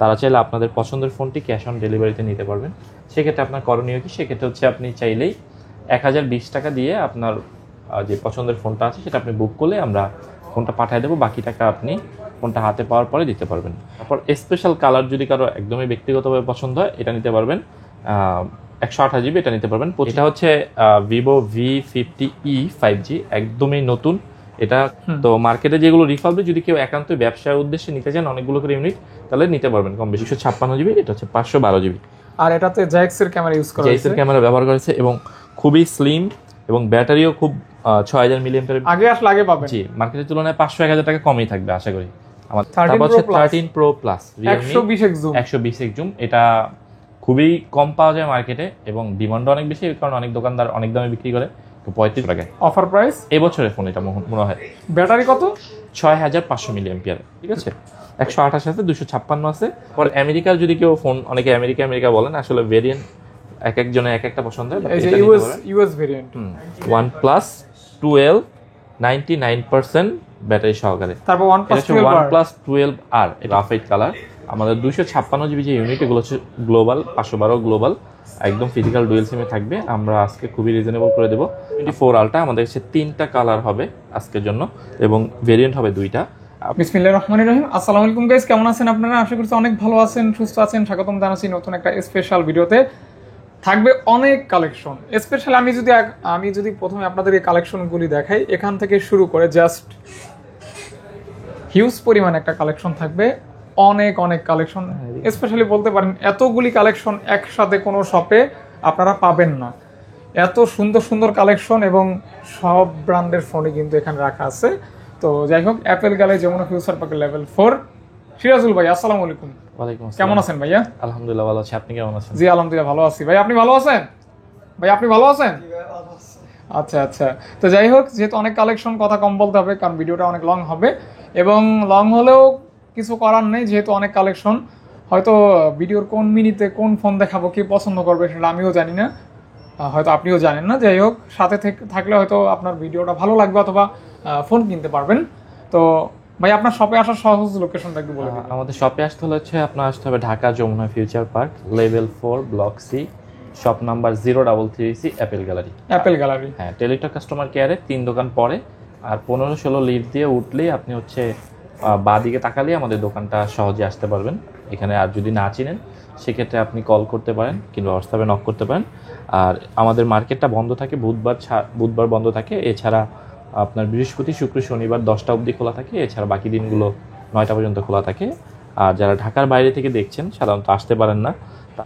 তারা চাইলে আপনাদের পছন্দের ফোনটি ক্যাশ অন ডেলিভারিতে নিতে পারবেন। সেক্ষেত্রে আপনার করণীয় কি, সেক্ষেত্রে হচ্ছে আপনি চাইলেই 1020 টাকা দিয়ে আপনার যে পছন্দের ফোনটা আছে সেটা আপনি বুক করলে আমরা ফোনটা পাঠিয়ে দেবো, বাকি টাকা আপনি ফোনটা হাতে পাওয়ার পরে দিতে পারবেন। তারপর স্পেশাল কালার যদি কারো একদমই ব্যক্তিগতভাবে পছন্দ হয় এটা নিতে পারবেন, 128GB এটা নিতে পারবেন। এটা হচ্ছে ভিভো V50e 5G, একদমই নতুন এটা। তো মার্কেটে যেগুলো রিফার্বিশ, যদি কেউ একান্ত ব্যবসার উদ্দেশ্যে নিতে চান অনেকগুলো করে ইউনিট, তাহলে নিতে পারবেন কম বেশি। 256GB, এটা হচ্ছে 512GB। আর এটাতে জেএক্স এর ক্যামেরা ইউজ করা হয়েছে, জেএক্স এর ক্যামেরা ব্যবহার করেছে এবং খুবই স্লিম এবং ব্যাটারিও খুব 6000 মিলিঅ্যাম্পিয়ার। আগে আসলে আগে পাবেন, জি, মার্কেটের তুলনায় 500-1000 টাকা কমই থাকবে আশা করি। আমার তারপর হচ্ছে 13 Pro Plus Realme 120x zoom, এটা খুবই কম পাওয়া যায় মার্কেটে এবং ডিমান্ড অনেক বেশি, কারণ অনেক দোকানদার অনেক দামে বিক্রি করে। তো 35 টাকায় অফার প্রাইস এই বছরের ফোন এটা মনে হয়। ব্যাটারি কত? 6500 মিলিঅ্যাম্পিয়ার, ঠিক আছে। 128 আছে, 256 আছে। পর আমেরিকার যদি কেউ ফোন, অনেকে আমেরিকা বলেন, আসলে ভেরিয়েন্ট এক একজনের এক একটা পছন্দ হয়। এই যে ইউএস ভেরিয়েন্ট OnePlus 12 99% ব্যাটারি সহকারে। তারপর OnePlus 12R, গ্রাফাইট কালার। আমাদের 256GB যে ইউনিট, এগুলো হচ্ছে গ্লোবাল, 512 গ্লোবাল, একদম ফিজিক্যাল ডুয়েল সিমে থাকবে। আমরা আজকে খুবই রিজনেবল করে দেবো। 24 আলট্রা আমাদের কাছে 3টা কালার হবে আজকের জন্য এবং ভেরিয়েন্ট হবে 2টা। বিসমিল্লাহির রহমানির রহিম। আসসালামু আলাইকুম গাইস, কেমন আছেন আপনারা? আশা করছি অনেক ভালো আছেন, সুস্থ আছেন। স্বাগতম জানাচ্ছি নতুন একটা স্পেশাল ভিডিওতে। থাকবে অনেক কালেকশন স্পেশাল। আমি যদি প্রথমে আপনাদের এই কালেকশনগুলি দেখাই, এখান থেকে শুরু করে জাস্ট হিউজ পরিমাণ একটা কালেকশন থাকবে। অনেক কালেকশন, স্পেশালি বলতে পারেন এতগুলি কালেকশন একসাথে কোনো শপে আপনারা পাবেন না। এত সুন্দর কালেকশন এবং সব ব্র্যান্ডের ফোনই কিন্তু এখানে রাখা আছে। তো যাই হোক, অ্যাপেল গ্যালারি যমুনা ফিউচার পার্কের লেভেল 4। সিরাজুল ভাই, আসসালামু আলাইকুম। ওয়ালাইকুম আসসালাম। কেমন আছেন ভাইয়া? আলহামদুলিল্লাহ ভালো আছি, আপনি কেমন আছেন? জি আলহামদুলিল্লাহ ভালো আছি। ভাই আপনি ভালো আছেন? ভাই আপনি ভালো আছেন? আচ্ছা। তো যাই হোক, যেহেতু অনেক কালেকশন, কথা কম বলতে হবে কারণ ভিডিওটা অনেক লং হবে, এবং লং হলেও কিছু করার নেই, যেহেতু অনেক কালেকশন। হয়তো ভিডিওর কোন মিনিটে কোন ফোন দেখাবো, কি পছন্দ করবে সেটা আমিও জানি না, হয়তো আপনিও জানেন না। যাই হোক, সাথে থাকলে হয়তো আপনার ভিডিওটা ভালো লাগবে অথবা ফোন কিনতে পারবেন। তো ভাই আপনার শপে আসার সহজ লোকেশনটা একটু বলে দিন। আমাদের শপে আসতে হলে আপনার আসতে হবে Dhaka Jamuna future park, level 4, block C, shop number 033C, Apple gallery. হ্যাঁ, টেলিটক কাস্টমার কেয়ারে 3 দোকান পরে, আর 15-16 লিফট দিয়ে উঠলেই আপনি হচ্ছে বাঁ দিকে তাকালেই আমাদের দোকানটা সহজে আসতে পারবেন এখানে। আর যদি না চিনেন সেক্ষেত্রে আপনি কল করতে পারেন কিংবা হোয়াটসঅ্যাপে নক করতে পারেন। আর আমাদের মার্কেটটা বন্ধ থাকে বুধবার বন্ধ থাকে, এছাড়া আপনার বৃহস্পতি, শুক্র, শনিবার 10টা অবধি খোলা থাকে, এছাড়া বাকি দিনগুলো 9টা পর্যন্ত খোলা থাকে। আর যারা ঢাকার বাইরে থেকে দেখছেন সাধারণত আসতে পারেন না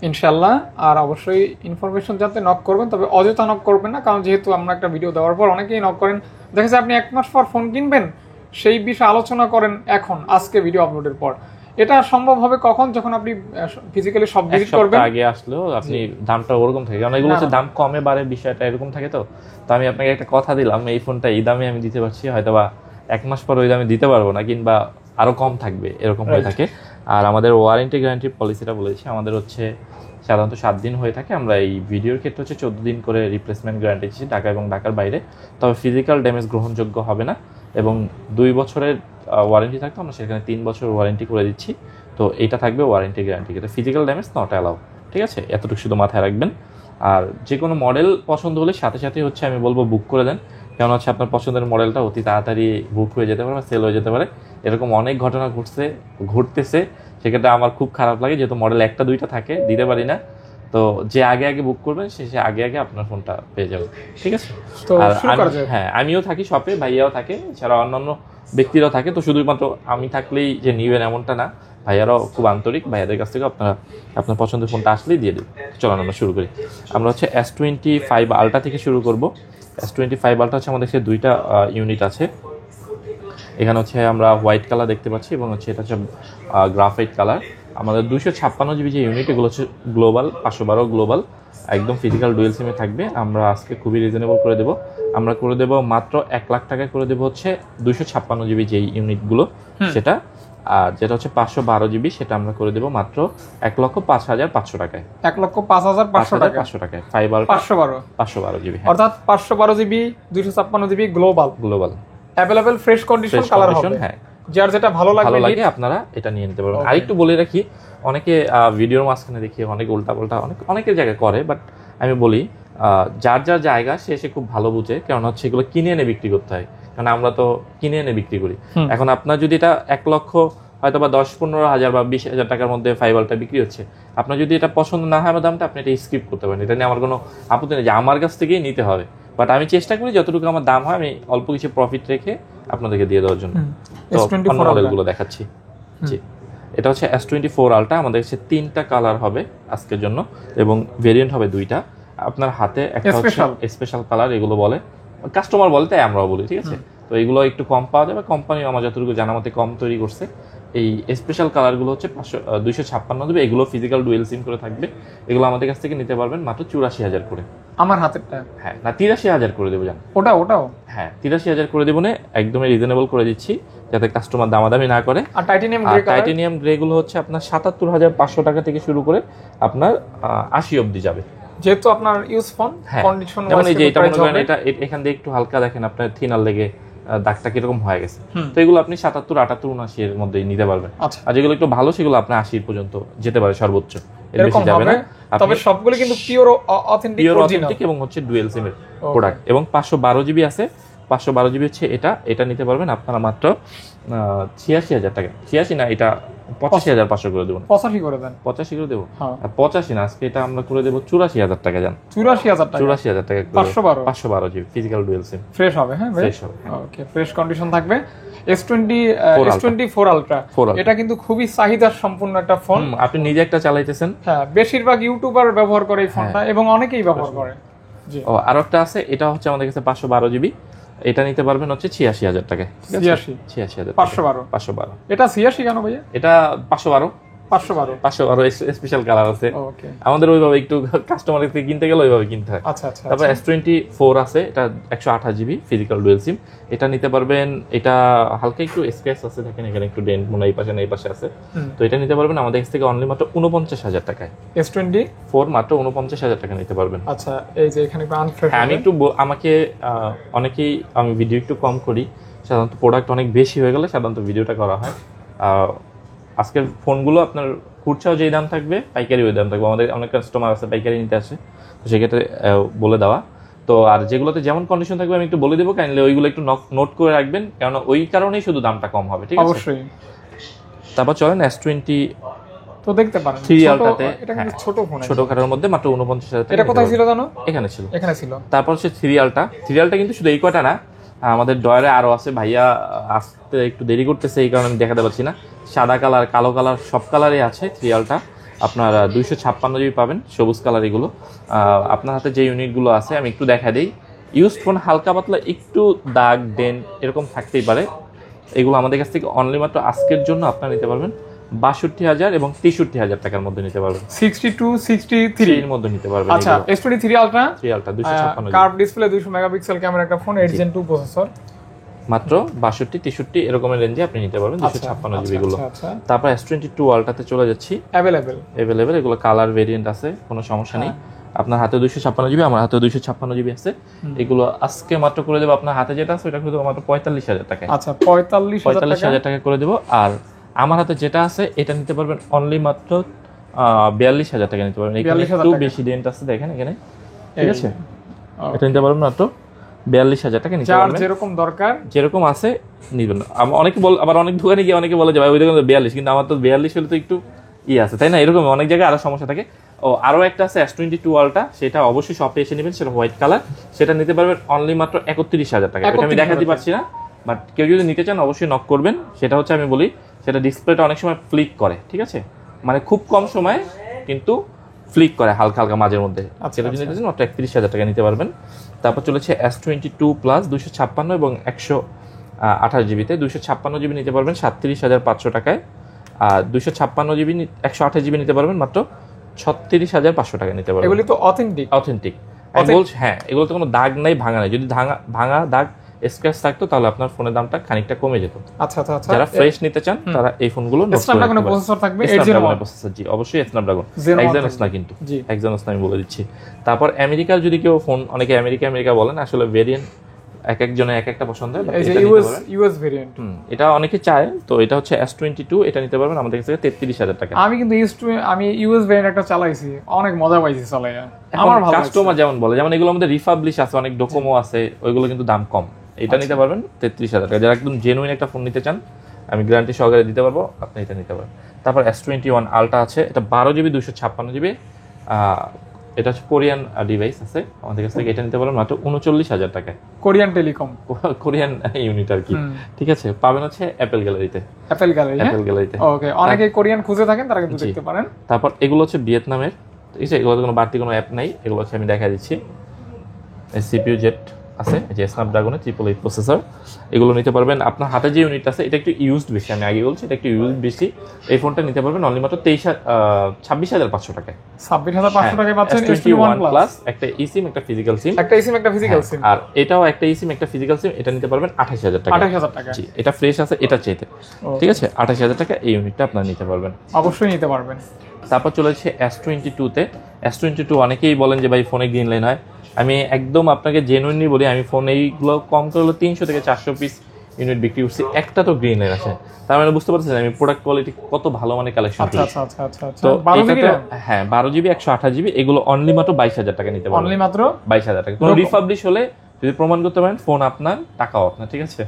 ইনশাল্লাহ। আর অবশ্যই ইনফরমেশন জানতে নক করবেন, তবে অযথা নক করবেন না, কারণ যেহেতু আমরা একটা ভিডিও দেওয়ার পর অনেকেই নক করেন, দেখা যায় আপনি 1 মাস পর ফোন কিনবেন, সেই বিষয়ে আলোচনা করেন এখন আজকে ভিডিও আপলোডের পর। এটা সম্ভব হবে কখন? যখন আপনি ফিজিক্যালি সব ভিজিট করবেন। আগে আসলেও আপনি দামটা ওরকম থাকে, কারণ এগুলো হচ্ছে দাম কমে বাড়ে বিষয়টা এরকম থাকে। তো আমি আপনাকে একটা কথা দিলাম, এই ফোনটা এই দামে আমি দিতে পারছি, হয়তোবা 1 মাস পর ওই দামে দিতে পারবো না, কিংবা আরো কম থাকবে, এরকম হয়ে থাকে। আর আমাদের ওয়ারেন্টি গ্যারান্টি পলিসিটা বলেছি, আমাদের হচ্ছে সাধারণত 7 দিন হয়ে থাকে। আমরা এই ভিডিওর ক্ষেত্রে হচ্ছে 14 দিন করে রিপ্লেসমেন্ট গ্যারান্টি দিচ্ছি ঢাকা এবং ঢাকার বাইরে। তবে ফিজিক্যাল ড্যামেজ গ্রহণযোগ্য হবে না, এবং 2 বছরের ওয়ারেন্টি থাকতো, আমরা সেখানে 3 বছর ওয়ারেন্টি করে দিচ্ছি। তো এইটা থাকবে ওয়ারেন্টি গ্যারান্টি, এটা ফিজিক্যাল ড্যামেজ নট অ্যালাউ, ঠিক আছে? এতটুকু শুধু মাথায় রাখবেন। আর যে কোনো মডেল পছন্দ হলে সাথে হচ্ছে আমি বলবো বুক করে দেন, কারণ হচ্ছে আপনার পছন্দের মডেলটা অতি তাড়াতাড়ি বুক হয়ে যেতে পারে বা সেল হয়ে যেতে পারে। এরকম অনেক ঘটনা ঘটতেছে, সেক্ষেত্রে আমার খুব খারাপ লাগে, যেহেতু মডেল 1-2টা থাকে, দিতে পারি না। তো যে আগে বুক করবেন সে আগে আপনার ফোনটা পেয়ে যাবে, ঠিক আছে? হ্যাঁ, আমিও থাকি শপে, ভাইয়াও থাকে, এছাড়া অন্যান্য ব্যক্তিরাও থাকে। তো শুধুমাত্র আমি থাকলেই যে নিবেন এমনটা না, ভাইয়ারাও খুব আন্তরিক, ভাইয়াদের কাছ থেকে আপনার পছন্দের ফোনটা আসলেই দিয়ে দেবে। চলুন আমরা শুরু করি। আমরা হচ্ছে S25 আলট্রা থেকে শুরু করব। S25 আলট্রা হচ্ছে আমাদের কাছে 2টা ইউনিট আছে। এখানে হচ্ছে আমরা হোয়াইট কালার দেখতে পাচ্ছি, এবং হচ্ছে এটা হচ্ছে গ্রাফাইট কালার। আমাদের 256GB যে ইউনিট, এগুলো হচ্ছে গ্লোবাল, 512 গ্লোবাল, একদম ফিজিক্যাল ডুয়েল সিমে থাকবে। আমরা আজকে খুবই রিজনেবল করে দেবো, আমরা করে দেবো মাত্র 1 লাখ টাকায় করে দেবো হচ্ছে 256GB যেই ইউনিটগুলো সেটা। আর যেটা হচ্ছে 512GB সেটা আমরা করে দেবো মাত্র 1,05,500 টাকায়। 1,05,500 টাকায় 512GB, অর্থাৎ 512GB 256GB global available fresh condition colour হবে। হ্যাঁ, যার যেটা ভালো লাগে আপনারা এটা নিয়ে নিতে পারবেন। আরেকটু বলে রাখি, অনেকে ভিডিওর মাঝখানে দেখি অনেকে উল্টাপাল্টা অনেকের জায়গায় করে, বাট আমি বলি যার যার জায়গা সে খুব ভালো বুঝে, কারণ হচ্ছে এগুলো কিনে এনে বিক্রি করতে হয়, কারণ আমরা তো কিনে এনে বিক্রি করি। এখন আপনার যদি এটা 1 লক্ষ হয়তো বা 10-15 হাজার বা 20,000 টাকার মধ্যে ফাইবারটা বিক্রি হচ্ছে, আপনার যদি এটা পছন্দ না হয় আমার দামটা, আপনি এটা স্কিপ করতে পারেন, এটা নিয়ে আমার কোনো আপত্তি নেই যে আমার কাছ থেকেই নিতে হবে। বাট আমি চেষ্টা করি যতটুকু আমার দাম হয় আমি অল্প কিছু প্রফিট রেখে আপনাদেরকে দিয়ে দেওয়ার জন্য। তো অন্য মডেলগুলো দেখাচ্ছি। জি, এটা হচ্ছে S24 আলট্রা। আমাদের কাছে 3টা কালার হবে আজকের জন্য, এবং ভেরিয়েন্ট হবে 2টা। আপনার হাতে একটা হচ্ছে স্পেশাল কালার, এগুলো বলে কাস্টমার বলে, তাই আমরাও বলি, ঠিক আছে। তো এগুলো একটু কম পাওয়া যাবে, কোম্পানি আমার যতটুকু জানা মতে কম তৈরি করছে। এই স্পেশাল কালারগুলো হচ্ছে 256 দেবে, এগুলো ফিজিক্যাল ডুয়েল সিম করে থাকবে। এগুলো আমাদের কাছ থেকে নিতে পারবেন মাত্র 84,000 করে। আমার হাতেরটা? হ্যাঁ, না 83,000 করে দেবো। জান ওটাও হ্যাঁ 83,000 করে দেবো, না একদমই রিজনেবল করে দিচ্ছি যাতে কাস্টমার দামাদামি না করে। আর টাইটানিয়াম গ্রে গুলো হচ্ছে আপনার 77,500 টাকা থেকে শুরু করে আপনার 80 অবধি যাবে, যেহেতু আপনার ইউজ ফোন কন্ডিশন। যেমন এই যে এটা মনে করেন, এটা এখান দিয়ে একটু হালকা দেখেন আপনার থিনার লেগে দাগটা কিরকম হয়ে গেছে, তো এগুলো আপনি 77, 78, 79 এর মধ্যেই নিতে পারবেন। আর যেগুলো একটু ভালো সেগুলো আপনি 80 পর্যন্ত যেতে পারে সর্বোচ্চ, এর বেশি যাবে না। তবে সবগুলো কিন্তু পিওর অথেন্টিক এবং হচ্ছে ডুয়েল সিমের প্রোডাক্ট। এবং 512 জিবি আছে, 512 জিবি হচ্ছে এটা নিতে পারবেন আপনারা মাত্র 86,000 টাকা। 86 না, এটা 85,500 করে দেবো। 85 করে দেন। 85 করে দেবো। 85 না, আজকে এটা আমরা করে দেবো 84,000 টাকা। জান 84,000 টাকা। 512 জিবি ফিজিক্যাল ডুয়েল সিম ফ্রেশ হবে। হ্যাঁ, ফ্রেশ হবে। ওকে, ফ্রেশ কন্ডিশন থাকবে। S24 আলট্রা এটা কিন্তু খুবই চাহিদা সম্পূর্ণ একটা ফোন। আপনি নিজে একটা চালাইতেছেন? হ্যাঁ, বেশিরভাগ ইউটিউবার ব্যবহার করে এই ফোনটা, এবং অনেকেই ব্যবহার করে। জি, আর একটা আছে, এটা হচ্ছে আমাদের কাছে 512 জিবি, এটা নিতে পারবেন হচ্ছে 86,000 টাকা। 86,000 512। এটা 86 কেন ভাইয়া? এটা 512 স্পেশাল কালার আছে। আমাদের ওইভাবে একটু কাস্টমারের থেকে কিনতে গেলে ওইভাবে কিনতে হয়। তারপর S24 আছে, এটা 128 জিবি ফিজিক্যাল ডুয়েল সিম, এটা নিতে পারবেন। এটা হালকা একটু স্ক্র্যাচ আছে, দেখেন এখানে একটু ডেন্ট মনে এই পাশে না এই পাশে আছে, তো এটা নিতে পারবেন আমাদের কাছ থেকে অনলি মাত্র 49,000 টাকায়। S24 মাত্র 49,000 টাকা নিতে পারবেন। আচ্ছা, এই যে এখানে আমি একটু আমাকে অনেকেই, আমি ভিডিও একটু কম করি, সাধারণত প্রোডাক্ট অনেক বেশি হয়ে গেলে সাধারণত ভিডিওটা করা হয়। আজকের ফোনগুলো আপনার খুচরাও যেই দাম থাকবে, পাইকারি ওই দাম থাকবে। আমাদের অনেক কাস্টমার আছে পাইকারি নিতে আসে, তো সেক্ষেত্রে বলে দেওয়া। তো আর যেগুলোতে যেমন কন্ডিশন থাকবে আমি একটু বলে দেবো, কাইন্ডলি ওইগুলো একটু নোট করে রাখবেন, কারণ ওই কারণেই শুধু দামটা কম হবে, ঠিক আছে? অবশ্যই। তারপর চলেন S20 তো দেখতে পারেন 3 আলট্রাতে, এটা কিন্তু ছোট ফোন, ছোট খাটের মধ্যে মাত্র 49,000 টাকা। এটা কোথায় ছিল জানো? এখানে ছিল। তারপর হচ্ছে 3 আলট্রা কিন্তু শুধু এই কয়টা না, আমাদের ডয়ারে আরো আছে। ভাইয়া আসতে একটু দেরি করতেছে, এই কারণে আমি দেখাতে পারছি না। সাদা কালার, কালো কালার, সব কালারই আছে 3 আলট্রা। আপনার 256 জিবি পাবেন, সবুজ কালার। এগুলো আপনার হাতে যে ইউনিটগুলো আছে আমি একটু দেখা দিই। ইউজড ফোন হালকা পাতলা একটু দাগ ডেন্ট এরকম থাকতেই পারে, এগুলো আমাদের কাছ থেকে অনলি মাত্র আজকের জন্য আপনারা নিতে পারবেন 62,000 এবং 63,000 টাকার মধ্যে নিতে পারবেন। 62, 63 এর মধ্যে নিতে পারবেন। আচ্ছা, S23 ultra 256 curve display, 200 megapixel camera একটা ফোন, 8 Gen 2 প্রসেসর, মাত্র 62, 63 এরকমের রেঞ্জে আপনি নিতে পারবেন 256 জিবি গুলো। তারপর S22 আলট্রাতে চলে যাচ্ছি। অ্যাভেলেবেল এগুলো কালার ভেরিয়েন্ট আছে, কোনো সমস্যা নেই। আপনার হাতে 256 জিবি, আমার হাতে 256 জিবি আছে। এগুলো আজকে মাত্র করে দেবো, আপনার হাতে যেটা আছে ওটা করে দেবো মাত্র 45,000 টাকা। আচ্ছা, 45,000 টাকা করে দেবো। আর আমার হাতে যেটা আছে এটা নিতে পারবেন অনলি মাত্র 42,000 টাকা নিতে পারবেন। এখানে একটু বেশি ডেন্ট আছে দেখেন এখানে, ঠিক আছে? এটা নিতে পারবেন মাত্র 42,000 টাকা নিতে পারবেন। যেরকম দরকার যেরকম আছে নিবেন। অনেকে বল, আবার অনেক দোকানে গিয়ে অনেকে বলে যে ভাই ওই দোকানে 42, কিন্তু আমার তো 42 হলে তো একটু আছে, তাই না? এরকম অনেক জায়গায় আরো সমস্যা থাকে। আরো একটা আছে S22 আলট্রা, সেটা অবশ্যই শপে এসে নেবেন, সেটা হোয়াইট কালার। সেটা নিতে পারবেন অনলি মাত্র 31,000 টাকা। এটা আমি দেখাতে পারছি না, বাট কেউ যদি নিতে চান অবশ্যই নক করবেন। সেটা হচ্ছে আমি বলি, সেটা ডিসপ্লেটা অনেক সময় ফ্লিক করে, ঠিক আছে? মানে খুব কম সময় কিন্তু ফ্লিক করে হালকা হালকা মাঝের মধ্যে। সেটা যদি নিতে চান মাত্র 31,000 টাকা নিতে পারবেন। তারপর চলেছে S22 প্লাস 256 এবং 128 জিবিতে। 256 জিবি নিতে পারবেন 37,500 টাকায়, আর 256 জিবি 128 জিবি নিতে পারবেন মাত্র 36,500 টাকা নিতে পারবেন। এগুলি তো অথেন্টিক। আমি বলছি হ্যাঁ, এগুলোতে কোনো দাগ নাই, ভাঙা নাই। যদি ভাঙা দাগ স্ক্র্যাচ থাকতো তাহলে আপনার ফোনের দামটা খানিকটা কমে যেত। আচ্ছা। যারা ফ্রেশ নিতে চান তারা এই ফোনগুলো স্ন্যাপড্রাগন প্রসেসর থাকবে, 801 প্রসেসর। জি, অবশ্যই স্ন্যাপড্রাগন, এক্সানোস না কিন্তু, এক্সানোস না, আমি বলে দিচ্ছি। তারপর আমেরিকার যদি কেউ ফোন, অনেকে আমেরিকা বলেন, আসলে ভেরিয়েন্ট এক একজনের এক একটা পছন্দ হয়, but এই যে এটা নিতে পারবেন। ইউএস ভেরিয়েন্ট, এটা অনেকে চায়, তো এটা হচ্ছে S22, এটা নিতে পারবেন আমাদের কাছ থেকে 33,000 টাকা। আমি কিন্তু আমি ইউএস ভেরিয়েন্ট একটা চালাইছি, অনেক মজা পাইছি চালাইয়া, আমার ভালো লাগছে। কাস্টমার যেমন বলে, যেমন এগুলো আমাদের রিফাবলিশ আছে, অনেক ডোকোমো আছে, ওইগুলো কিন্তু দাম কম। এটা নিতে পারবেন 33,000 টাকা। যারা একদম জেনুইন একটা ফোন নিতে চান, আমি গ্যারান্টি সহকারে দিতে পারবো, আপনি এটা নিতে পারেন। তারপর S21 আলট্রা আছে, এটা 12GB 256GB, এটা হচ্ছে কোরিয়ান ডিভাইস আছে আমাদের কাছ থেকে। এটা নিতে পারবেন মাত্র 39,000 টাকায়। কোরিয়ান টেলিকম, কোরিয়ান ইউনিট আর কি, ঠিক আছে। পাবেন হচ্ছে অ্যাপেল গ্যালারিতে, অ্যাপেল গ্যালারি। অ্যাপেল গ্যালারিতে। ওকে, অনেকে কোরিয়ান খুঁজে থাকেন, তারা কিন্তু দেখতে পারেন। তারপর এগুলো হচ্ছে ভিয়েতনামের, ঠিক আছে। এগুলোতে কোনো বাড়তি কোনো অ্যাপ নাই, এগুলো হচ্ছে আমি দেখা দিচ্ছি। CPU জেট আছে, যে স্ন্যাপড্রাগনের 888 প্রসেসর, এগুলো নিতে পারবেন। আপনার হাতে যে ইউনিট আছে এটা একটু ইউজড বেশি, আমি আগে বলছি এটা একটু ইউজড বেশি। এই ফোনটা নিতে পারবেন অনলি মাত্র 26,500 টাকায়। 26,500 টাকায় পাচ্ছেন S21 প্লাস, একটা eSIM একটা ফিজিক্যাল সিম, একটা eSIM একটা ফিজিক্যাল সিম, আর এটাও একটা eSIM একটা ফিজিক্যাল সিম। এটা নিতে পারবেন 28,000 টাকা। 28,000 টাকা। জি, এটা ফ্রেশ আছে এটা চাইতে, ঠিক আছে। 28,000 টাকা এই ইউনিটটা আপনারা নিতে পারবেন, অবশ্যই নিতে পারবেন। তারপর চলে যাচ্ছে S22 তে। S22 অনেকেই বলেন যে ভাই ফোনে গ্রিন লাইন হয়, আমি একদম আপনাকে জেনুইনলি বলি, আমি ফোন এইগুলো কম করে হলো 300 থেকে 400 পিস ইউনিট বিক্রি করছি, একটা তো গ্রিন লাইন আছে। তার মানে বুঝতে পারছেন আমি প্রোডাক্ট কোয়ালিটি কত ভালো মানে কালেকশন করি। তো 12GB 128GB এগুলো অনলি মাত্র 22,000 টাকা নিতে পারবেন, অনলি মাত্র 22,000 টাকা। কোনো রিফাবলিশ হলে যদি প্রমাণ করতে পারেন ফোন আপনার, টাকাও আপনার, ঠিক আছে।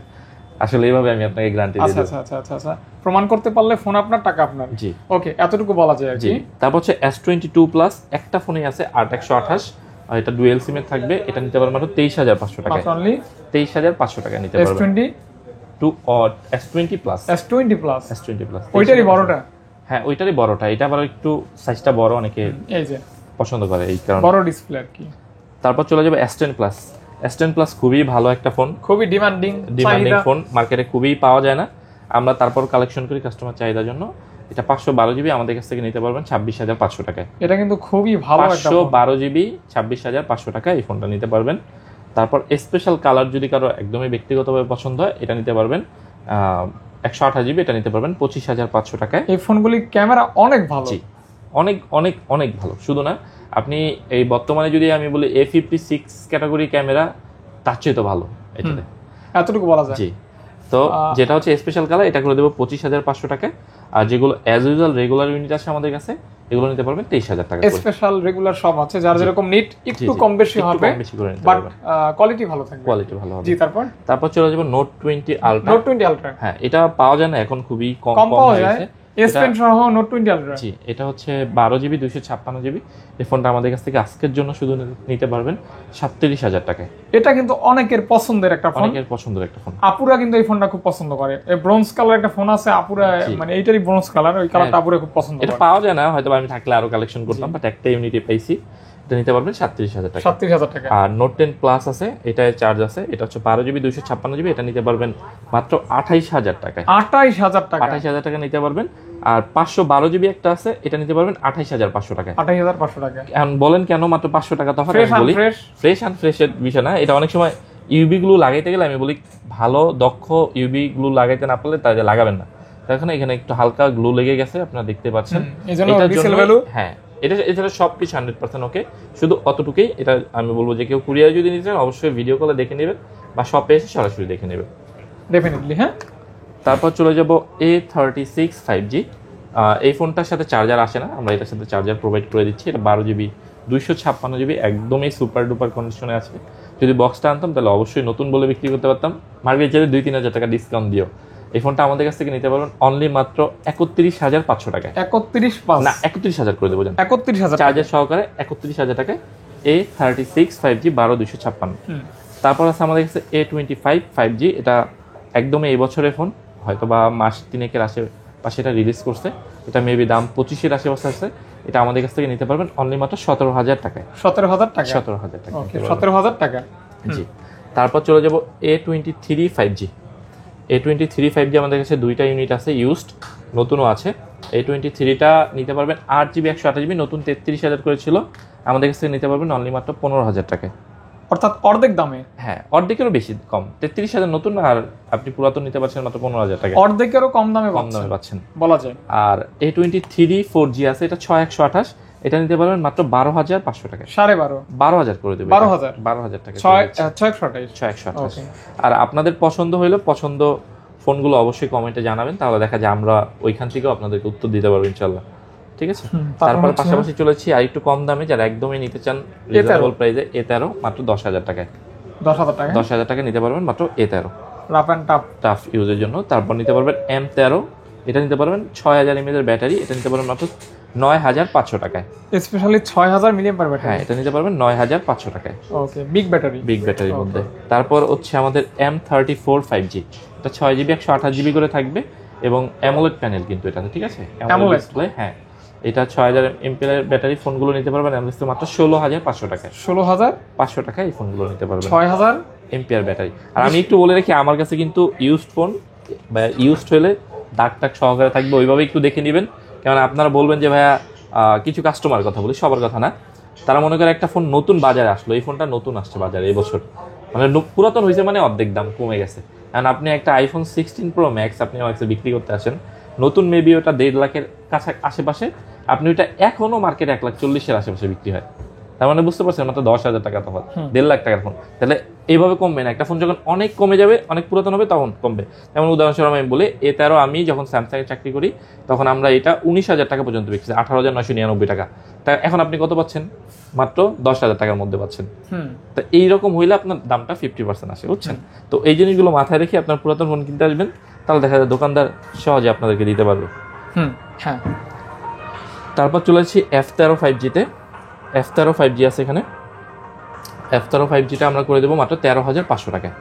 আসলে এইভাবে আমি আপনাকে গ্যারান্টি দিই। আচ্ছা, প্রমাণ করতে পারলে ফোন আপনার, টাকা আপনার। জি, ওকে, এতটুকু বলা যায় আর কি। তারপর হচ্ছে S22 প্লাস, একটা ফোনে আছে 8/128, আর এটা ডুয়েল সিমে থাকবে। এটা নিতে পারবেন মাত্র 23,500 টাকা, মাত্র অনলি 23,500 টাকা নিতে পারবেন। S20 plus, S20 plus, S20 plus ওইটারই বড়টা। হ্যাঁ, ওইটারই বড়টা, এটা আবার একটু সাইজটা বড়, অনেকে এই যে পছন্দ করে এই কারণে, বড় ডিসপ্লে আর কি। তারপর চলে যাবে S10 প্লাস। S10 প্লাস খুবই ভালো একটা ফোন, খুবই ডিমান্ডিং ফোন, মার্কেটে খুবই পাওয়া যায় না, আমরা তারপর কালেকশন করি কাস্টমার চাহিদার জন্য। এটা 512GB আমাদের কাছ থেকে নিতে পারবেন 26,500 টাকায়। এটা কিন্তু খুবই ভালো একটা ফোন। 512GB 26,500 টাকা এই ফোনটা নিতে পারবেন। তারপর স্পেশাল কালার যদি কারো একদমই ব্যক্তিগতভাবে পছন্দ হয়, এটা নিতে পারবেন 128GB, এটা নিতে পারবেন 25,500 টাকায়। এই ফোনগুলির ক্যামেরা অনেক ভালো, অনেক অনেক অনেক ভালো। শুধু না, আপনি এই বর্তমানে যদি আমি বলি A56 ক্যাটাগরি ক্যামেরা, তার চেয়ে তো ভালো এটাতে, এতটুকু বলা যায়। জি। তো যেটা হচ্ছে স্পেশাল কালার, এটা করে দেবো 25,500 টাকায়। আর যেগুলো অ্যাজ ইউজুয়াল রেগুলার ইউনিট আছে আমাদের কাছে, এগুলো নিতে পারবেন 23,000 টাকা। স্পেশাল রেগুলার সব আছে, যার যেরকম নিট একটু কম বেশি হবে, বাট কোয়ালিটি ভালো থাকবে, কোয়ালিটি ভালো হবে। জি, তারপর চলে যাব Note 20 আলট্রা। Note 20 আলট্রা, হ্যাঁ, এটা পাওয়া যায় না এখন, খুবই কম পাওয়া যায়। S Pen সহ Note 20 আলট্রা, জি। এটা হচ্ছে 12GB 256GB। এই ফোনটা আমাদের কাছ থেকে আজকের জন্য শুধু নিতে পারবেন 37,000 টাকায়। এটা কিন্তু অনেকের পছন্দের একটা ফোন, অনেকের পছন্দের একটা ফোন। আপুরা কিন্তু এই ফোনটা খুব পছন্দ করে। এই ব্রোঞ্জ কালার একটা ফোন আছে আপুরা, মানে এইটারই ব্রোঞ্জ কালার, ওই কালারটা আপুরা খুব পছন্দ করে। এটা পাওয়া যায় না, হয়তো আমি থাকলে আরো কালেকশন করতাম, বাট একটা ইউনিটে পাইছি। এটা নিতে পারবেন 37,000 টাকা। 37,000 টাকা। আর Note 10 প্লাস আছে, এটায় চার্জ আছে, এটা হচ্ছে 12GB 256GB, এটা নিতে পারবেন মাত্র 28,000 টাকায়। 28,000 টাকা, 28,000 টাকা নিতে পারবেন। আর 512GB একটা আছে, এটা নিতে পারবেন 28,500 টাকায়। 28,500 টাকা। এখন বলেন কেন মাত্র 500 টাকা তফাৎ? ফ্রেশ আমি বলি ফ্রেশ অ্যান্ড ফ্রেশের বিষয় না, এটা অনেক সময় ইউবি গ্লু লাগাইতে গেলে আমি বলি ভালো দক্ষ ইউবি গ্লু লাগাইতে না পারলে তাহলে লাগাবেন না। এখন এখানে একটু হালকা গ্লু লেগে গেছে, আপনারা দেখতে পাচ্ছেন। এটার জন্য হ্যাঁ, এটা সবকিছু 100% ওকে, শুধু অতটুকুই। এটা আমি বলবো যে কেউ কুরিয়ার যদি নিতে চান অবশ্যই ভিডিও কলে দেখে নেবেন, বা শপে এসে সরাসরি দেখে নেবেন ডেফিনেটলি। হ্যাঁ, তারপর চলে যাব A36 5G। এই ফোনটার সাথে চার্জার আসে না, আমরা এটার সাথে চার্জার প্রোভাইড করে দিচ্ছি। এটা 12GB 256GB, একদমই সুপার ডুপার কন্ডিশনে আছে। যদি বক্সটা আনতাম তাহলে অবশ্যই নতুন বলে বিক্রি করতে পারতাম, মার্কেট চাইলে 2-3 হাজার টাকা ডিসকাউন্ট দিও। এই ফোনটা আমাদের কাছ থেকে নিতে পারবেন অনলি মাত্র 31,500 টাকায়। 31,000 করে দেবো, 31,000 চার্জার সহকারে 31,000 টাকায় A36 5G 12/256। তারপর আছে আমাদের কাছে A25 5G। এটা একদমই এই বছরের ফোন, হয়তো বা মাস 3-এর আশেপাশে এটা রিলিজ করছে। এটা মেবি দাম 25,000 আশেপাশে আছে। এটা আমাদের কাছ থেকে নিতে পারবেন অনলি মাত্র 17,000 টাকায়। 17,000 টাকা, 17,000 টাকা। ওকে, 17,000 টাকা। জি। তারপর চলে যাব A23 5G। A23 5G আমাদের কাছে দুইটা ইউনিট আছে, ইউজড, নতুনও আছে। A23টা নিতে পারবেন 8GB 128GB, নতুন 33,000 করে ছিল, আমাদের কাছ থেকে নিতে পারবেন অনলি মাত্র 15,000 টাকায়, অর্থাৎ অর্ধেক দামে। হ্যাঁ, অর্ধেকেরও বেশি কম। 33,000 নতুন, আর আপনি পুরাতন নিতে পারছেন মাত্র 15,000 টাকা, অর্ধেকেরও কম দামে পাচ্ছেন বলা যায়। আর A23 4G আছে, এটা 6/128, এটা নিতে পারবেন মাত্র 12,500 টাকায়। 12.5 12,000 করে দেবে। 12,000 টাকা। 628। আর আপনাদের পছন্দ হইলে পছন্দ ফোনগুলো অবশ্যই কমেন্টে জানাবেন, তাহলে দেখা যায় আমরা ওইখান থেকেও আপনাদেরকে উত্তর দিতে পারবো ইনশাল্লাহ। ঠিক আছে, তারপর পাশাপাশি চলেছি আর একটু কম দামে, যারা একদমই নিতে চান রিজনেবল প্রাইসে, A13 মাত্র 10,000 টাকায়। 10,000 টাকা নিতে পারবেন মাত্র A13 রাফ এন্ড টাফ ইউজের জন্য। তারপর নিতে পারবেন M13, এটা নিতে পারবেন 6000 mAh এর ব্যাটারি, এটা নিতে পারবেন মাত্র 9,500 টাকায়। Specially 6000 mAh battery. হ্যাঁ, এটা নিতে পারবেন 9,500 টাকায়। ওকে, বিগ ব্যাটারির মধ্যে। তারপর হচ্ছে আমাদের M34 5G, এটা 6GB 128GB করে থাকবে এবং অ্যামোলেড প্যানেল কিন্তু এটাতে, ঠিক আছে, অ্যামোলেড ডিসপ্লে। হ্যাঁ, এটা 6000 mAh এর ব্যাটারি ফোনগুলো নিতে পারবেন অ্যামোলেড মাত্র 16,500 টাকায়। 16,500 টাকায় এই ফোনগুলো নিতে পারবেন 6000 mAh ব্যাটারি। আর আমি একটু বলে রাখি, আমার কাছে কিন্তু ইউজড ফোন বা ইউজড হলে দাগ টাক সহকারে থাকবে, ওইভাবে একটু দেখে নেবেন। কারণ আপনারা বলবেন যে ভাইয়া, কিছু কাস্টমার কথা বলি, সবার কথা না, তারা মনে করে একটা ফোন নতুন বাজারে আসলো, এই ফোনটা নতুন আসছে বাজারে এবছর, মানে পুরাতন হয়েছে মানে অর্ধেক দাম কমে গেছে। কারণ আপনি একটা iPhone 16 Pro Max আপনি আমার কাছে বিক্রি করতে আসেন, নতুন মেবি ওটা 1.5 লাখের কাছে আশেপাশে, আপনি ওইটা এখনো মার্কেটে 1,40,000 আশেপাশে বিক্রি হয়। তার মানে বুঝতে পারছেন, মাত্র 10,000 টাকা তফাৎ, 1.5 লাখ টাকার ফোন। তাহলে এইভাবে কমবে না, একটা ফোন যখন অনেক কমে যাবে, অনেক পুরাতন হবে, তখন কমবে। যেমন উদাহরণস্বরূপ আমি বলি, A13 আমি যখন স্যামসাংয়ে চাকরি করি তখন আমরা এটা 19,000 টাকা পর্যন্ত বিক্রি, 18,999 টাকা। তা এখন আপনি কত পাচ্ছেন? মাত্র 10,000 টাকার মধ্যে পাচ্ছেন। তো এইরকম হইলে আপনার দামটা 50% আসে, বুঝছেন? তো এই জিনিসগুলো মাথায় রেখে আপনার পুরাতন ফোন কিনতে আসবেন, তাহলে দেখা যায় দোকানদার সহজে আপনাদেরকে দিতে পারবে। হ্যাঁ। তারপর চলে আসছি F13 5G-তে। F13 5G আছে এখানে। F13 5G-টা আমরা করে দেবো মাত্র 13,500 টাকায়।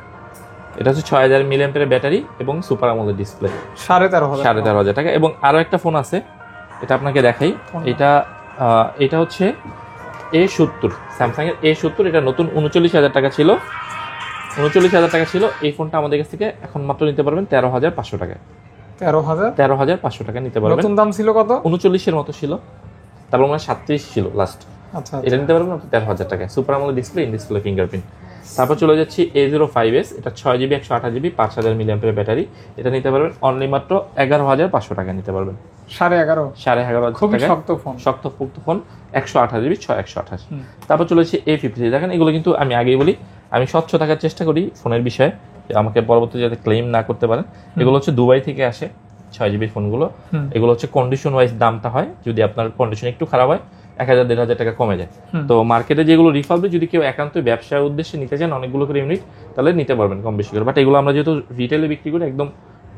এটা হচ্ছে 6000 mAh ব্যাটারি এবং সুপার আমোলেড ডিসপ্লে, 13,500 টাকা। এবং আরও একটা ফোন আছে, এটা আপনাকে দেখাই। এটা হচ্ছে A70, স্যামসাংয়ের A70। এটা নতুন 39,000 টাকা ছিল, 39,000 টাকা ছিল। এই ফোনটা আমাদের কাছ থেকে এখন মাত্র নিতে পারবেন 13,500 টাকায়। 13,500 টাকা নিতে পারবেন। নতুন দাম ছিল কত? 39-এর মতো ছিল, তারপর মানে 37 ছিল লাস্ট। আচ্ছা, এটা নিতে পারবেন 13,000 টাকায়, super AMOLED display, in display fingerprint. তারপর চলে যাচ্ছি A05s, এটা 6GB 128GB 5,000 mAh ব্যাটারি, এটা নিতে পারবেন অনলি মাত্র 11,500 টাকা নিতে পারবেন। 11,500 খুবই শক্তপোক্ত ফোন, 128GB 128। তারপর চলে যাচ্ছি A50। দেখেন, এগুলো কিন্তু আমি আগেই বলি, আমি স্বচ্ছ থাকার চেষ্টা করি ফোনের বিষয়ে, আমাকে পরবর্তী যাতে ক্লেম না করতে পারেন। এগুলো হচ্ছে দুবাই থেকে আসে 6GB ফোনগুলো। এগুলো হচ্ছে কন্ডিশন ওয়াইজ দামটা হয়, যদি আপনার কন্ডিশন একটু খারাপ হয় 1,000-1,500 টাকা কমে যায়। তো মার্কেটে যেগুলো রিফার্বিশ, যদি কেউ একান্ত ব্যবসার উদ্দেশ্যে নিতে চান অনেকগুলো করে ইউনিট, তাহলে নিতে পারবেন কম বেশি করে। বাট এগুলো আমরা যেহেতু রিটেলে বিক্রি করি, একদম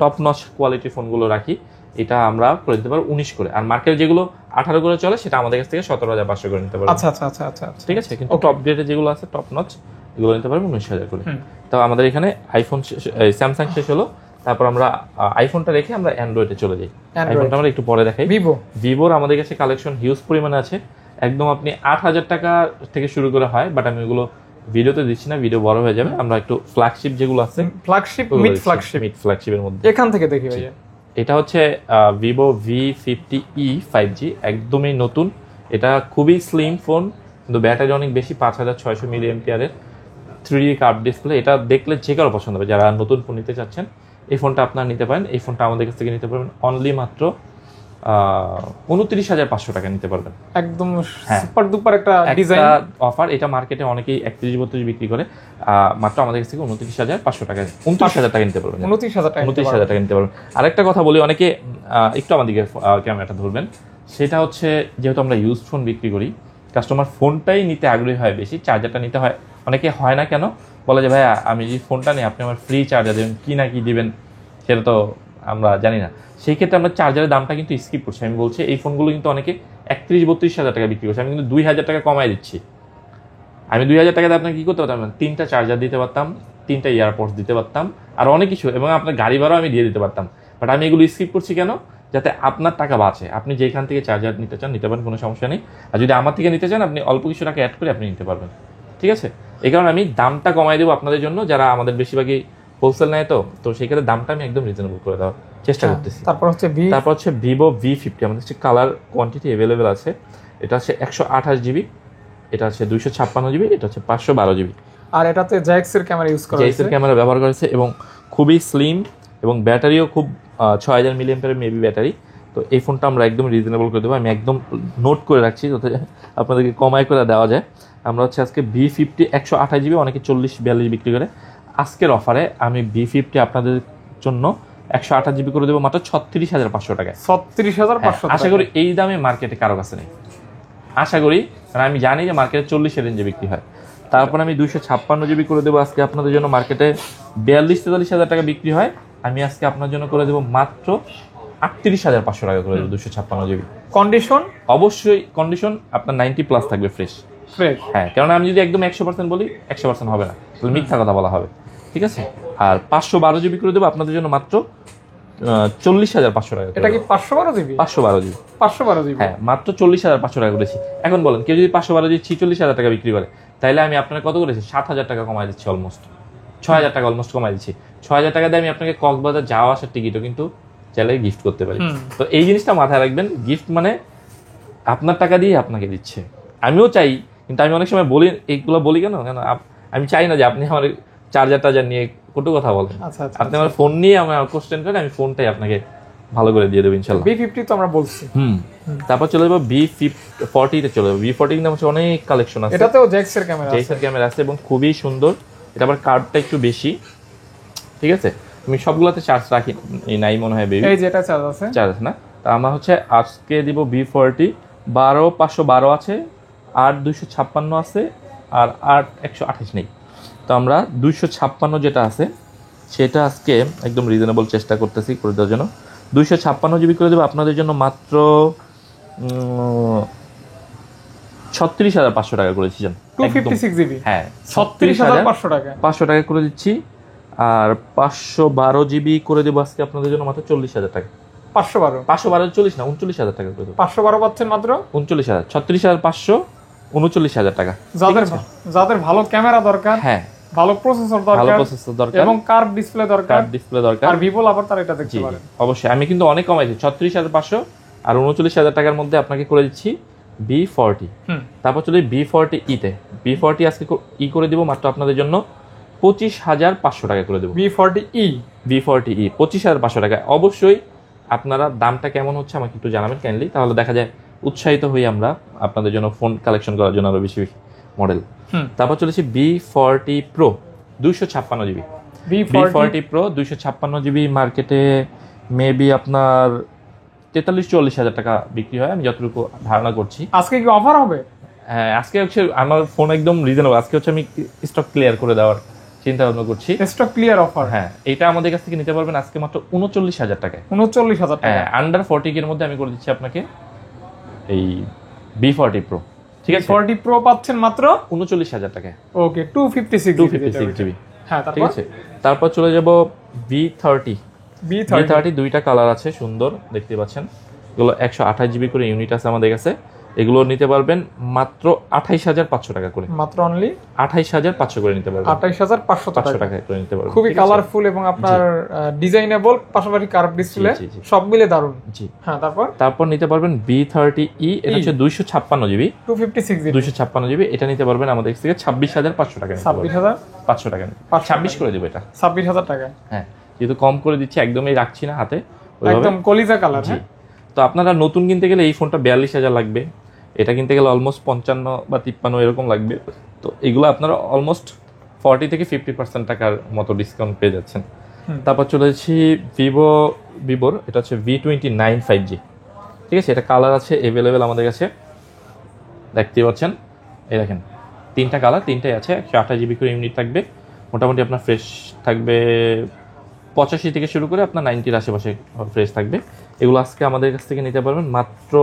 টপ নচ কোয়ালিটির ফোনগুলো রাখি, এটা আমরা করে দিতে পারবো 19 করে। আর মার্কেটে যেগুলো 18 করে চলে, সেটা আমাদের কাছ থেকে 17,500 করে নিতে পারবো। আচ্ছা, ঠিক আছে, কিন্তু টপ গ্রেডে যেগুলো আছে টপ নচ, এগুলো নিতে পারবো 19,000 করে। তো আমাদের এখানে স্যামসাং শেষ হলো, তারপর আমরা আইফোনটা রেখে আমরা অ্যান্ড্রয়েডে চলে যাই। আইফোনটা আমরা একটু পরে দেখাই। ভিভোর আমাদের কাছে কালেকশন হিউজ পরিমাণে আছে, একদম আপনি 8,000 টাকা থেকে শুরু করে হয়, বাট আমি ওগুলো ভিডিওতে দিচ্ছি না, ভিডিও বড় হয়ে যাবে। আমরা একটু ফ্ল্যাগশিপ যেগুলো আছে, মিড ফ্ল্যাগশিপের মধ্যে এখান থেকে দেখি ভাইয়া। এটা হচ্ছে ভিভো V50e 5G, একদমই নতুন। এটা খুবই স্লিম ফোন, কিন্তু ব্যাটারি অনেক বেশি, 5,600 mAh, 3D কার্ভ ডিসপ্লে। এটা দেখলে যে কারো পছন্দ হবে, যারা নতুন ফোন নিতে চাচ্ছেন এই ফোনটা আপনারা নিতে পারেন। এই ফোনটা আমাদের কাছ থেকে নিতে পারবেন অনলি মাত্র 29,500 টাকা নিতে পারবেন। একদম সুপার ডুপার একটা ডিজাইন অফার। এটা মার্কেটে অনেকেই 31-32 বিক্রি করে, মাত্র আমাদের কাছ থেকে 29,500 টাকা, 29,000 টাকা নিতে পারবেন। 29,000 টাকা নিতে পারবেন। আরেকটা কথা বলি, অনেকে একটু আমাদেরকে ক্যামেরাটা ধরবেন, সেটা হচ্ছে যেহেতু আমরা ইউজ ফোন বিক্রি করি, কাস্টমার ফোনটাই নিতে আগ্রহী হয় বেশি, চার্জারটা নিতে হয় অনেকে হয় না কেন, বলে যে ভাইয়া আমি যে ফোনটা নিই আপনি আমার ফ্রি চার্জার দেবেন, কি না কি দিবেন সেটা তো আমরা জানি না। সেই ক্ষেত্রে আমরা চার্জারের দামটা কিন্তু স্কিপ করছি। আমি বলছি এই ফোনগুলো কিন্তু অনেকে 31-32,000 টাকা বিক্রি করছে, আমি কিন্তু 2,000 টাকা কমাই দিচ্ছি। আমি 2,000 টাকাতে আপনাকে কি করতে পারতাম? 3টা চার্জার দিতে পারতাম, 3টা ইয়ারপডস দিতে পারতাম, আর অনেক কিছু, এবং আপনার গাড়ি ভাড়াও আমি দিয়ে দিতে পারতাম। বাট আমি এগুলো স্কিপ করছি কেন? যাতে আপনার টাকা বাঁচে। আপনি যেখান থেকে চার্জার নিতে চান নিতে পারেন, কোনো সমস্যা নেই। আর যদি আমার থেকে নিতে চান, আপনি অল্প কিছু টাকা অ্যাড করে আপনি নিতে পারবেন, ঠিক আছে? এই কারণে আমি দামটা কমাই দেবো আপনাদের জন্য, যারা আমাদের বেশিরভাগই হোলসেল নেয়, তো সেই ক্ষেত্রে দামটা আমি একদম রিজনেবল করে দেওয়ার চেষ্টা করতেছি। তারপর হচ্ছে ভিভো V50, আমাদের কাছে কালার কোয়ান্টিটি অ্যাভেলেবেল আছে। এটা হচ্ছে 128GB, এটা হচ্ছে 256GB, এটা হচ্ছে 512GB। আর এটাতে জেএক্স-এর ক্যামেরা ইউজ করা হয়েছে, জেএক্স-এর ক্যামেরা ব্যবহার করেছে, এবং খুবই স্লিম, এবং ব্যাটারিও খুব 6,000 mAh মেবি ব্যাটারি। তো এই ফোনটা আমরা একদম রিজনেবল করে দেবো, আমি একদম নোট করে রাখছি যাতে আপনাদেরকে কমাই করে দেওয়া যায়। আমরা হচ্ছে আজকে V50 128 GB, অনেকে 40-42 বিক্রি করে। আজকের অফারে আমি V50 আপনাদের জন্য 128 GB করে দেবো মাত্র 36,500 টাকায়। 36,500। আশা করি এই দামে মার্কেটে কারো কাছে নেই, আশা করি, কারণ আমি জানি যে মার্কেটে 40-এর রেঞ্জে বিক্রি হয়। তারপর আমি 256 GB করে দেবো আজকে আপনাদের জন্য, মার্কেটে 42-43 হাজার টাকা বিক্রি হয়, আমি আজকে আপনার জন্য করে দেবো মাত্র 38,500 টাকা করে দেবো 256 GB। কন্ডিশন অবশ্যই কন্ডিশন আপনার 90+ থাকবে, ফ্রেশ। হ্যাঁ, কারণ আমি যদি একদম 100% বলি 100% হবে না, তাহলে মিথ্যা কথা বলা হবে, ঠিক আছে। আর 512 GB করে দেবো আপনাদের জন্য মাত্র 40,500 টাকা। এটা কি 512 GB? 512 GB, 512 GB, হ্যাঁ, মাত্র 40,500 টাকা করেছি। এখন বলেন, কেউ যদি 512 GB 46,000 টাকা বিক্রি করে, তাহলে আমি আপনার কত করেছি? 7,000 টাকা কমাই দিচ্ছি, অলমোস্ট 6,000 টাকা অলমোস্ট কমাই দিচ্ছি। 6,000 টাকা দিয়ে আমি আপনাকে কক্সবাজার যাওয়া আসার টিকিটও কিন্তু চাইলে গিফট করতে পারি। তো এই জিনিসটা মাথায় রাখবেন, গিফট মানে আপনার টাকা দিয়ে আপনাকে দিচ্ছে। আমিও চাই, কিন্তু আমি অনেক সময় বলি, এইগুলো বলি কেন আমি চাই না যে আপনি আমার চার্জার নিয়ে কটু কথা বলেন। আচ্ছা আচ্ছা, আপনি আমার ফোন নিয়ে আমার কোশ্চেন করেন, আমি ফোনটাই আপনাকে ভালো করে দিয়ে দেবো ইনশাল্লাহ। V50 তো আমরা বলছি। তারপর চলে যাবো V40 তে চলে যাবো। V40 নাম হচ্ছে অনেক কালেকশন আছে, এটাতেও জ্যাক্সের ক্যামেরা আছে। জ্যাক্সের ক্যামেরা আছে এবং খুবই সুন্দর। এটা আবার কার্ডটা একটু বেশি, ঠিক আছে। আমি সবগুলোতে চার্জ রাখি নাই মনে হয় বেবি, এই যেটা চার্জ আছে, চার্জ না। তা আমরা হচ্ছে আজকে দিব V40 512 আছে, 256 আছে, আর 128 নেই। তো আমরা 256 যেটা আছে সেটা আজকে একদম রিজনেবল চেষ্টা করতেছি করে দেওয়ার জন্য। 256 GB করে দেবো আপনাদের জন্য মাত্র 36,500 টাকা করেছি জান। 256 GB, হ্যাঁ, 36,500 টাকা, 500 টাকা করে দিচ্ছি। আর 512 GB করে দেবো আজকে আপনাদের জন্য মাত্র 40,000 টাকা। 512 40 না, 39,000 টাকা করে দেবো। 512 পাচ্ছেন মাত্র 39,000, 36,500, 39,000 টাকা। যাদের ভালো ক্যামেরা দরকার, হ্যাঁ, ভালো প্রসেসর ভালো দরকার প্রসেসর দরকার এবং কার্ভ ডিসপ্লে দরকার, আর ভিভো লাভার তারা এটা দেখতে পারেন। অবশ্যই আমি কিন্তু অনেক কমাইছি, 36,500 আর 39,000 টাকার মধ্যে আপনাকে করে দিচ্ছি V40। তারপর চলে V40E তে। V40 আজকে করে দিব মাত্র আপনাদের জন্য 25,500 টাকা করে দেবো। V40E 25,500 টাকা। অবশ্যই আপনারা দামটা কেমন হচ্ছে আমাকে একটু জানাবেন কাইন্ডলি, তাহলে দেখা যায় উৎসাহিত হই আমরা আপনাদের জন্য ফোন কালেকশন করার জন্য আরো বেশি মডেল। তারপর চলেছি V40 Pro 256 GB। V40 Pro 256 GB মার্কেটে মেবি আপনার 43-44 হাজার টাকা বিক্রি হয়, আমি যতটুকু ধারণা করছি। আজকে কি অফার হবে? হ্যাঁ, আজকে হচ্ছে আমার ফোন একদম রিজনেবল, আজকে হচ্ছে আমি স্টক ক্লিয়ার করে দেওয়ার চিন্তা ভাবনা করছি। Stock clear offer? হ্যাঁ, এটা আমাদের কাছ থেকে নিতে পারবেন আজকে মাত্র 39,000 টাকায়। 39,000 টাকা, হ্যাঁ, আন্ডার 40 এর মধ্যে আমি করে দিচ্ছি আপনাকে এই V40 Pro, ঠিক আছে। V40 Pro পাচ্ছেন মাত্র 39,000 টাকায়। ওকে, 256 GB। হ্যাঁ, ঠিক আছে। তারপর চলে যাব V30 দুইটা কালার আছে, সুন্দর দেখতে পাচ্ছেন। এগুলো 128 GB করে ইউনিট আছে আমাদের কাছে। এগুলো নিতে পারবেন মাত্র 28,500 টাকা করে, মাত্র অনলি 28,500 করে নিতে পারবেন, 28,500 টাকা করে নিতে পারবেন। খুবই কালারফুল এবং আপনার ডিজাইনেবল, পাশাপাশি কার্ভ ডিসপ্লে, সব মিলে দারুণ। জি, হ্যাঁ। তারপর নিতে পারবেন V30E, এটা হচ্ছে 256 GB, 256 GB। এটা নিতে পারবেন আমাদের থেকে 26,500 টাকা, 26,500 টাকা, 26 করে দিব এটা, 26,000 টাকা। হ্যাঁ, যেহেতু কম করে দিচ্ছি একদমই রাখছি না হাতে, একদম কলিজা কালার। হ্যাঁ, তো আপনারা নতুন কিনতে গেলে এই ফোনটা 42,000 লাগবে, এটা কিনতে গেলে অলমোস্ট 55 বা 53 এরকম লাগবে। তো এগুলো আপনারা অলমোস্ট 40 থেকে 50% টাকার মতো ডিসকাউন্ট পেয়ে যাচ্ছেন। তারপর চলে যাচ্ছি ভিভোর, এটা হচ্ছে V29 5G, ঠিক আছে। এটা কালার আছে অ্যাভেলেবেল আমাদের কাছে, দেখতে পাচ্ছেন। এই দেখেন, তিনটা কালার, তিনটাই আছে। 128 GB করে ইউনিট থাকবে, মোটামুটি আপনার ফ্রেশ থাকবে 85 থেকে শুরু করে আপনার 90-র আশেপাশে ফ্রেশ থাকবে। এগুলো আজকে আমাদের কাছ থেকে নিতে পারবেন মাত্র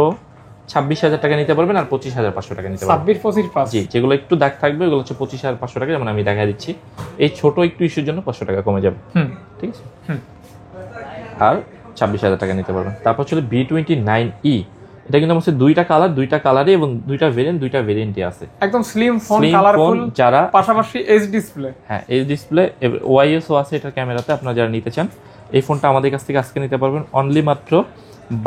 26,000 টাকা নিতে পারবেন, আর 25,500 টাকা নিতে পারবেন। 26-25 জি, যেগুলো একটু দাগ থাকবে ওগুলো হচ্ছে 25,500 টাকা, যেমন আমি দেখা দিচ্ছি। এই ছোট একটু ইস্যুর জন্য 500 টাকা কমে যাবে, ঠিক আছে। আর 26,000 টাকা নিতে পারবেন। তারপর চলে V29E, এটা কিন্তু হচ্ছে দুইটা কালারে এবং দুইটা ভেরিয়েন্টই আছে। একদম স্লিম ফোন, কালারফুল, যারা পাশাপাশি এইচ ডিসপ্লে। হ্যাঁ, এইচ ডিসপ্লে, ওআইএসও আছে এটার ক্যামেরাতে। আপনারা যারা নিতে চান এই ফোনটা আমাদের কাছ থেকে আজকে নিতে পারবেন অনলি মাত্র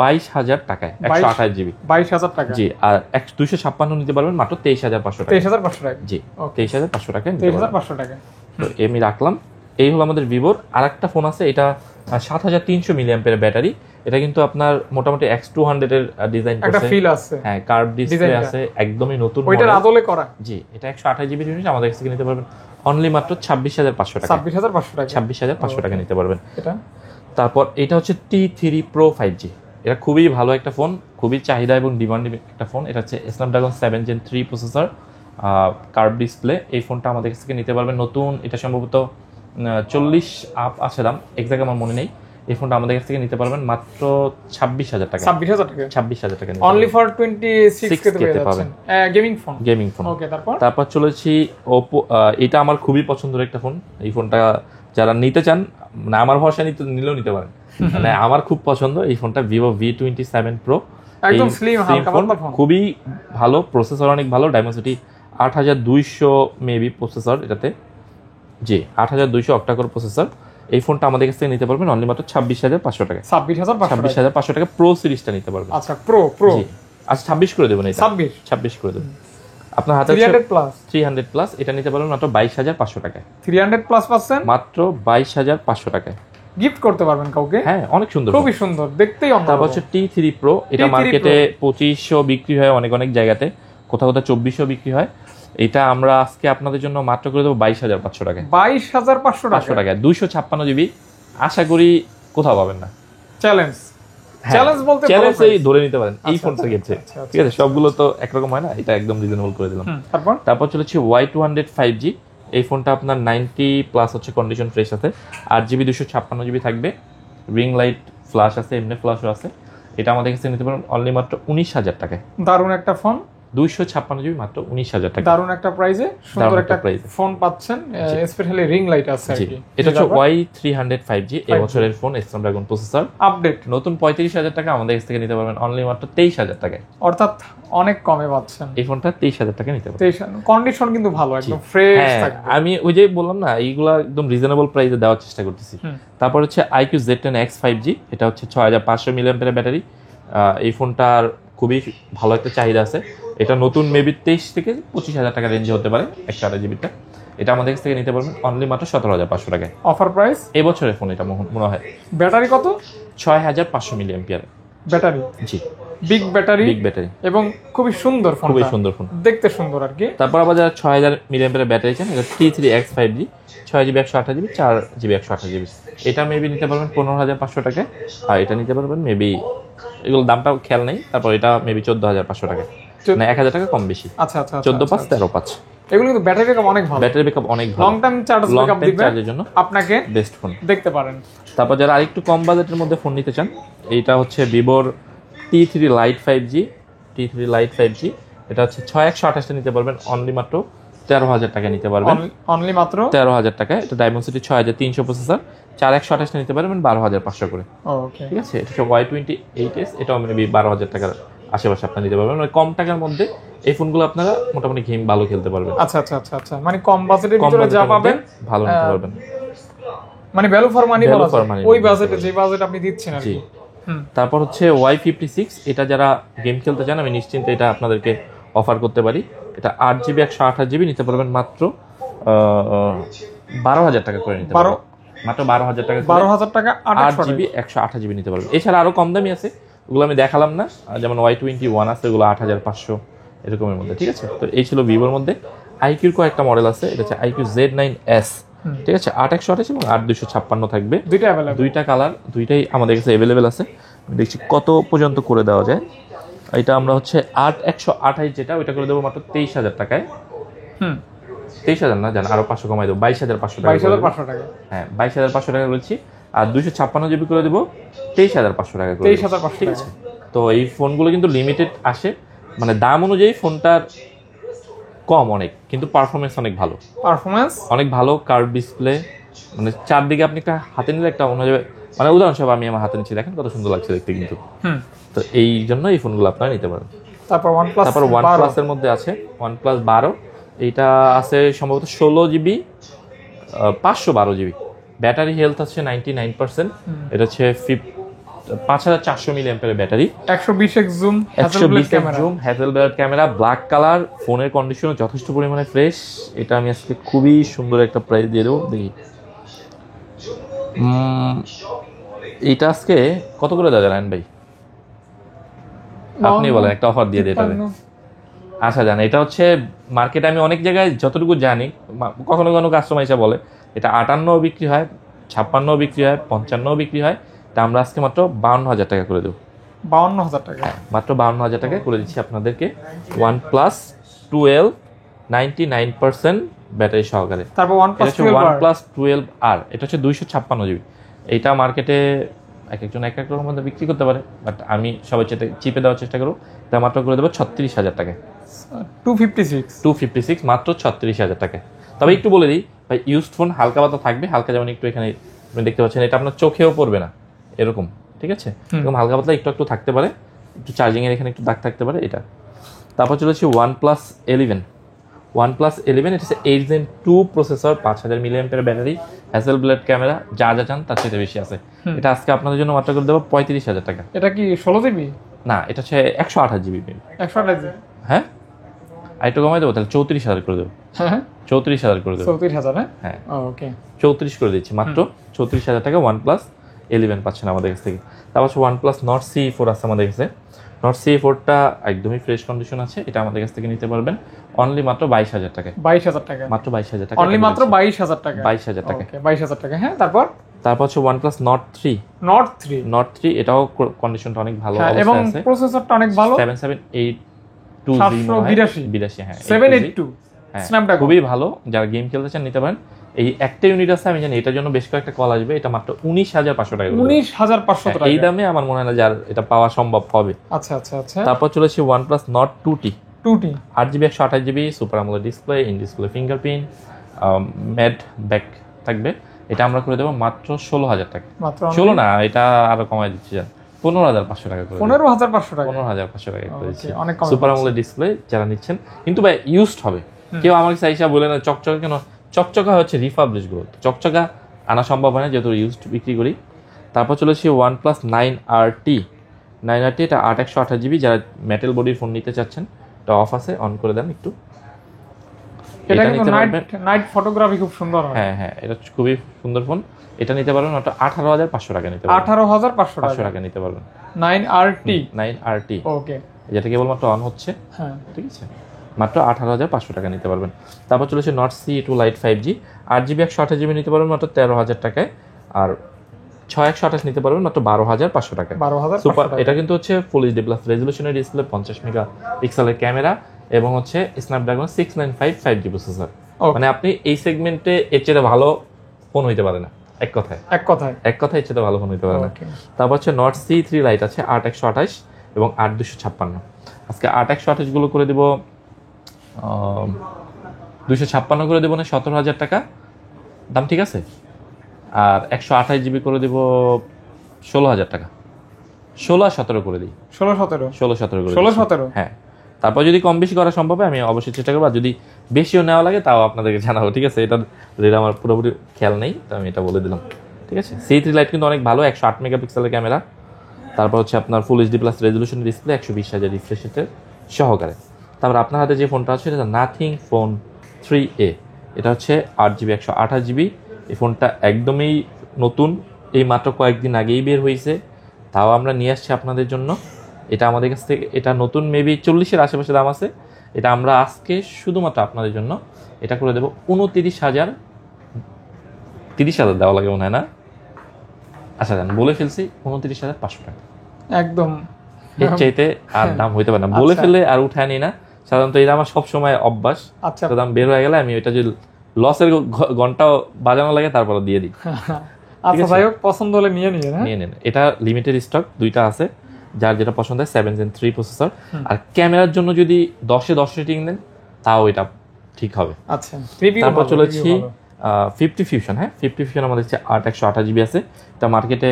22,000 টাকায়, 128 GB, 22,000 টাকা। জি, আর 256 নিতে পারবেন মাত্র 23,500 টাকা। 23,500 টাকা। জি, 23,500 টাকা, 23,500 টাকা। তো আমি রাখলাম। এই হলো আমাদের ভিভোর। আর একটা ফোন আছে, এটা 7300 মিলিঅ্যাম্পিয়ার ব্যাটারি। এটা কিন্তু আপনার মোটামুটি X200 এর ডিজাইন একটা করছে। ফিল আছে, হ্যাঁ, কার্ভ ডিসপ্লে আছে, একদমই নতুন ওইটার model। আদলে করা। জি, এটা 128 জিবি ইউনিট, আমাদের কাছ থেকে নিতে পারবেন অনলি মাত্র 26500 টাকা। 26500 টাকা, 26500 টাকা নিতে পারবেন এটা। তারপর এটা হচ্ছে T3 Pro 5G। এটা খুবই ভালো একটা ফোন, খুবই চাহিদা এবং ডিমান্ডিং একটা ফোন। এটা হচ্ছে Snapdragon 7 Gen 3 processor, curve display. এই ফোনটা আমাদের কাছ থেকে নিতে পারবেন নতুন, এটা সম্ভবত 40 আপ আছে দাম, এক্সাক্ট আমার মনে নেই। এই ফোনটা আমাদের কাছ থেকে নিতে পারবেন মাত্র 26000 টাকা। 26000 টাকা, 26000 টাকা অনলি ফর 26 কে পেয়ে যাচ্ছেন gaming phone. Gaming phone. Okay, তারপর চলেছি Oppo। এটা আমার খুবই পছন্দের একটা ফোন। এই ফোনটা যারা নিতে চান, মানে আমার ভরসা নিলেও নিতে পারেন, মানে আমার খুব পছন্দ এই ফোনটা, Vivo V27 Pro। একদম স্লিম, হালকা পাতলা ফোন, খুবই ভালো, প্রসেসর অনেক ভালো, Dimensity 8200 মেবি প্রসেসর এটাতে। জি, 8200 অক্টা-কোর প্রসেসর। এই ফোনটা আমাদের কাছ থেকে নিতে পারবেন অনলি মাত্র 26500 টাকা। 26500 টাকা প্রো সিরিজটা নিতে পারবেন। আচ্ছা, প্রো জি, আচ্ছা 26 করে দেবেন, এটা 26 করে দেবেন। আপনার হাতে 300 প্লাস এটা নিতে পারবেন মাত্র 22500 টাকায়। 300 প্লাস পাচ্ছেন মাত্র 22500 টাকায়। গিফট করতে পারবেন কাউকে। হ্যাঁ, অনেক সুন্দর, খুবই সুন্দর দেখতেই। তারপর হচ্ছে T3 Pro। এটা মার্কেটে 2500 বিক্রি হয় অনেক অনেক জায়গাতে, কোথাও কোথাও 2400 বিক্রি হয়। এটা আমরা আজকে আপনাদের জন্য মাত্র করে দেবো 22500 টাকায়। 22500 টাকায় 256 জিবি। আশা করি কোথাও পাবেন না। চ্যালেঞ্জ বলতে চ্যালেঞ্জই ধরে নিতে পারেন এই ফোনটা গেছে। ঠিক আছে, সবগুলো তো একরকম হয় না, এটা একদম রিজনেবল করে দিলাম। তারপর চলেছে Y200 5G। এই ফোনটা আপনার 90 প্লাস হচ্ছে কন্ডিশন ফ্রেশ আছে, 8GB 256 জিবি থাকবে, রিং লাইট ফ্ল্যাশ আছে, এমনি ফ্ল্যাশও আছে। এটা আমাদের কাছে নিতে পারেন অনলি মাত্র 19000 টাকায়। দারুণ একটা ফোন, 256 জিবি মাত্র 19000 টাকা। দারুণ একটা প্রাইসে সুন্দর একটা ফোন পাচ্ছেন, স্পেশালি রিং লাইট আছে আর কি। এটা হচ্ছে Y300 5G, এই বছরের ফোন, স্ন্যাপড্রাগন প্রসেসর আপডেট, নতুন 35000 টাকা আমাদের কাছ থেকে নিতে পারবেন অনলি মাত্র 23000 টাকায়। অর্থাৎ অনেক কমে পাচ্ছেন এই ফোনটা 23000 টাকা নিতে পারবেন। কন্ডিশন কিন্তু ভালো, একদম ফ্রেশ থাকবে। আমি ওই যে বললাম না, এইগুলা একদম রিজনেবল প্রাইসে দেওয়ার চেষ্টা করতেছি। তারপর হচ্ছে iQOO Z10X 5G। এটা হচ্ছে 6500 মিলিঅ্যাম্পিয়ার ব্যাটারি। এই ফোনটার খুবই ভালো একটা চাহিদা আছে। এটা নতুন মেবি 23 থেকে 25000 টাকা রেঞ্জে হতে পারে 128 জিবিটা। এটা আমাদের কাছ থেকে নিতে পারবেন অনলি মাত্র 17500 টাকায়। অফার প্রাইস এই বছরের ফোন এটা মনে হয়। ব্যাটারি কত? 6500 মিলিঅ্যাম্পিয়ার ব্যাটারি। জি, বিগ ব্যাটারি এবং খুবই সুন্দর ফোন, খুবই সুন্দর ফোন, দেখতে সুন্দর আর কি। তারপর আবার যারা 6000 মিলিঅ্যাম্পিয়ার ব্যাটারি চান, এটা T3X 5G, 6GB 128GB, 4GB 128GB। এটা মেবি নিতে পারবেন 15500 টাকায়। আর এটা নিতে পারবেন মেবি, এগুলো দামটাও খেয়াল নেই, তারপর এটা মেবি 14500 টাকায়, মানে 1000 টাকা কম বেশি। আচ্ছা আচ্ছা, 14.5 13.5। এগুলো কিন্তু ব্যাটারি ব্যাকআপ অনেক ভালো, ব্যাটারি ব্যাকআপ অনেক ভালো, লং টাইম ব্যাকআপ দিবে, চার্জের জন্য আপনাকে বেস্ট ফোন দেখতে পারেন। তারপর যারা আরেকটু কম বাজেটের মধ্যে ফোন নিতে চান, এইটা হচ্ছে ভিভোর T3 Lite 5G। T3 Lite 5G এটা হচ্ছে 6128 নিতে পারবেন অনলি মাত্র 13000 টাকা নিতে পারবেন, অনলি মাত্র 13000 টাকা। এটা Dimensity 6300 প্রসেসর, 4128 নিতে পারবেন 12500 করে। ওকে, ঠিক আছে। এটা হচ্ছে Y28s, এটাও মেবি 12000 টাকার আশেপাশে আপনারা নিতে পারবেন, মানে কম টাকার মধ্যে এই ফোনগুলো আপনারা মোটামুটি গেম ভালো খেলতে পারবেন। আচ্ছা আচ্ছা আচ্ছা আচ্ছা, মানে কম বাজেটের ভিতরে যা পাবেন ভালো নিতে পারবেন, মানে ভ্যালু ফর মানি বলা যায়, ওই বাজেটে যে বাজেট আপনি দিচ্ছেন আর কি। তারপর হচ্ছে Y56। এটা যারা গেম খেলতে চান, আমি নিশ্চিন্তে এটা আপনাদেরকে অফার করতে পারি। এটা 8GB 128GB নিতে পারবেন মাত্র 12000 টাকা করে নিতে পারবেন, মাত্র 12000 টাকা, 12000 টাকা 8GB 128GB নিতে পারবেন। এছাড়া আরো কম দামি আছে, ওগুলো আমি দেখালাম না, যেমন Y21 আছে, ওগুলো 8500 এরকমের মধ্যে। ঠিক আছে, তো এই ছিল ভিভোর মধ্যে। iQOOর কয়েকটা মডেল আছে, এটা হচ্ছে iQOO Z9S। ঠিক আছে, 8128 এবং 8256 থাকবে, দুইটা কালার, দুইটাই আমাদের কাছে অ্যাভেলেবেল আছে। দেখছি কত পর্যন্ত করে দেওয়া যায়। এটা আমরা হচ্ছে 8128 যেটা, ওইটা করে দেবো মাত্র 23000 টাকায়। 23000 না, জান আরো 500 কমাই দেবো, 22500 টাকা। 22500 টাকা, হ্যাঁ 22500 টাকা বলছি। আর 256GB করে দেবো 23500 টাকা করে। 23500, ঠিক আছে। তো এই ফোনগুলো কিন্তু লিমিটেড আসে, মানে দাম অনুযায়ী ফোনটার কম অনেক, কিন্তু পারফরমেন্স অনেক ভালো, অনেক ভালো। কার্ভ ডিসপ্লে, মানে চারদিকে আপনি একটা হাতে নিলে একটা অন্য যাবে, মানে উদাহরণস্বরূপ আমি আমার হাতে নিচ্ছি, দেখেন কত সুন্দর লাগছে দেখতে কিন্তু। তো এই জন্য এই ফোনগুলো আপনারা নিতে পারেন। তারপর OnePlus এর মধ্যে আছে OnePlus 12। এইটা আছে সম্ভবত 16GB 512GB। ব্যাটারি হেলথ আছে 99%। এটা হচ্ছে 5400 milliampere battery, 120x zoom, Hasselblad camera, black colour. ফোনের কন্ডিশনও যথেষ্ট পরিমাণে ফ্রেশ। এটা আমি আজকে খুবই সুন্দর একটা প্রাইস দিয়ে দেবো, দেখি এইটা আজকে কত করে দেওয়া যায় ভাই? আপনি বলেন, একটা অফার দিয়ে দিই এটাতে। আচ্ছা জান, এটা হচ্ছে মার্কেটে আমি অনেক জায়গায় যতটুকু জানি, কখনো কখনো কাস্টমার এসে বলে এটা 58 বিক্রি হয়, 56 বিক্রি হয়, 55 বিক্রি হয়। তা আমরা আজকে মাত্র 52,000 টাকা করে দেবো। 52,000 টাকা? মাত্র 52,000 টাকায় করে দিচ্ছি আপনাদেরকে OnePlus 12 99% ব্যাটারি সহকারে। তারপর OnePlus 12R, এটা হচ্ছে 256 জিবি। এইটা মার্কেটে এক একজন এক এক রকম মধ্যে বিক্রি করতে পারে, বাট আমি সবাই চিপে দেওয়ার চেষ্টা করবো। তা মাত্র করে দেবো 36,000 টাকায়। 256 মাত্র 36,000 টাকায়। তবে একটু বলে দিই ভাই, ইউজড ফোন হালকা পাতা থাকবে, হালকা যেমন একটু এখানে আপনি দেখতে পাচ্ছেন, এটা আপনার চোখেও পড়বে না এরকম, ঠিক আছে? এরকম হালকা পাতলা একটু একটু থাকতে পারে, একটু চার্জিং এর এখানে একটু দাগ থাকতে পারে এটা। তারপর চলেছি OnePlus 11। OnePlus 11 এটা হচ্ছে 8 Gen 2 processor, 5000 mAh battery, Hasselblad camera, যা যা চান তার চেয়ে বেশি আছে। এটা আজকে আপনাদের জন্য মাত্র করে দেবো 35,000 টাকা। এটা কি 16 জিবি? না, এটা হচ্ছে 128 জিবি। 128 জিবি? হ্যাঁ, আরেকটু কমাই দেবো তাহলে 34,000 করে দেবো। হ্যাঁ 34,000 করে দেবো। 34,000? হ্যাঁ, ওকে, 34 করে দিচ্ছি। মাত্র 34,000 টাকা OnePlus 11 পাচ্ছেন আমাদের কাছ থেকে। তারপর হচ্ছে OnePlus Nord CE4 আছে আমাদের কাছে। Nord CE4টা একদমই ফ্রেশ কন্ডিশন আছে, এটা আমাদের কাছ থেকে নিতে পারবেন অনলি মাত্র 22,000 টাকায়। 22,000 টাকা? মাত্র 22,000 টাকা, অনলি মাত্র 22,000 টাকা? 22,000 টাকা। ওকে, 22,000 টাকা। হ্যাঁ, তারপর হচ্ছে OnePlus Nord 3। Nord 3 এটাও কন্ডিশনটা অনেক ভালো এবং অবস্থায় আছে, প্রসেসরটা অনেক ভালো। 7782 হ্যাঁ 782 স্ন্যাপড্রাগন, খুবই ভালো। যারা গেম খেলতে চান নিতে পারেন। এই একটা ইউনিট আছে, আমি জানি এটার জন্য বেশ কয়েকটা কল আসবে। এটা মাত্র 19,500 টাকা। 19,500 টাকা? এই দামে আমার মনে হয় না যার এটা পাওয়া সম্ভব হবে। আচ্ছা আচ্ছা আচ্ছা। তারপর চলেছে OnePlus Nord 2T। 8GB 128GB super AMOLED display, in display fingerprint, matte back থাকবে। এটা আমরা করে দেবো মাত্র 16,000 টাকা। মাত্র 16 না, এটা আরো কমাই দিচ্ছি, 15,500 টাকা করে। 15,500 টাকা? 15,500 টাকা করে দিচ্ছি। অনেক কম। সুপার আমোলেড ডিসপ্লে যারা নিচ্ছেন, কিন্তু ভাই ইউজড হবে। কেউ আমার কাছে আইসা বলে না চকচকা কেন, চকচকা হচ্ছে রিফাবলিশ গুলো, চকচকা আনা সম্ভব হয় না যেহেতু ইউজড বিক্রি করি। তারপর চলেছি OnePlus 9RT। এটা 8/128GB। যারা মেটাল বডির ফোন নিতে চাচ্ছেন, এটা অফ আছে, অন করে দেন একটু। এটা কিন্তু নাইট ফটোগ্রাফি খুব সুন্দর হয়। হ্যাঁ হ্যাঁ, এটা খুবই সুন্দর ফোন। এটা নিতে পারবেন মাত্র 18,500 টাকা নিতে পারবেন। 18,500 টাকা নিতে পারবেন। 9RT। ওকে, যেটা কেবলমাত্র অন হচ্ছে। হ্যাঁ, ঠিক আছে, মাত্র 18,500 টাকা নিতে পারবেন। তারপর চলেছে Nord CE2 Lite 5G। 8GB 128GB নিতে পারবেন মাত্র 13,000 টাকায়। আর 6/128 নিতে পারবেন মাত্র 12,500 টাকায়। 12,500 সুপার, এটা কিন্তু হচ্ছে ফুল এইচডি প্লাস রেজলিউশনের ডিসপ্লে, 50 মেগাপিক্সেলের ক্যামেরা এবং হচ্ছে স্ন্যাপড্রাগন 695 5G প্রসেসর। মানে আপনি এই সেগমেন্টে এর চেয়ে ভালো ফোন হইতে পারে না, এক কথায় এর চেয়ে ভালো ফোন হইতে পারে না। তারপর হচ্ছে Nord CE3 Lite আছে 8/128 এবং 8/256। আজকে 8/128 গুলো করে দিব 256 করে দেবো না, 17,000 টাকা দাম, ঠিক আছে? আর 128GB করে দেব 16,000 টাকা। 16-17 করে দিই। 16-17 করে 16-17? হ্যাঁ। তারপর যদি কম বেশি করা সম্ভব হয় আমি অবশ্যই চেষ্টা করবো, আর যদি বেশিও নেওয়া লাগে তাও আপনাদেরকে জানাবো, ঠিক আছে? এটা আমার পুরোপুরি খেয়াল নেই, তো আমি এটা বলে দিলাম, ঠিক আছে? C3 Lite কিন্তু অনেক ভালো, 108 মেগাপিক্সেলের ক্যামেরা। তারপর হচ্ছে আপনার full HD plus resolution display, 120,000 refresh রেটের সহকারে। তারপর আপনার হাতে যে ফোনটা আছে এটা নাথিং ফোন 3A। এটা হচ্ছে 8GB 128GB। এই ফোনটা একদমই নতুন, এই মাত্র কয়েকদিন আগেই বের হয়েছে, তাও আমরা নিয়ে আসছি আপনাদের জন্য। এটা আমাদের কাছ থেকে, এটা নতুন মেবি 40-এর আশেপাশে দাম আছে। এটা আমরা আজকে শুধুমাত্র আপনাদের জন্য এটা করে দেবো 29,000। 30,000 দেওয়া লাগে মনে হয় না? আচ্ছা জান, বলে ফেলছি 29,500 টাকা। একদম এর চাইতে আর দাম হইতে পারে না, বলে ফেললে আর উঠায় নি না। সাধারণত এটা আমার সবসময় অভ্যাস। আচ্ছা, দাম বের হয়ে গেলে আমি ওইটা যদি লসের ঘন্টাও বাজানো লাগে তারপর দিয়ে দিই। আচ্ছা যাই হোক, পছন্দ হলে নিয়ে নেন। এটা লিমিটেড স্টক, দুইটা আছে, যার যেটা পছন্দ হয়। 7 Gen 3 প্রসেসর। আর ক্যামেরার জন্য যদি 10-10 রেটিং দেন তাও এটা ঠিক হবে। আচ্ছা, তারপর চলেছি 50 Fusion। হ্যাঁ, 50 Fusion আমাদের হচ্ছে 8/128GB আছে। এটা মার্কেটে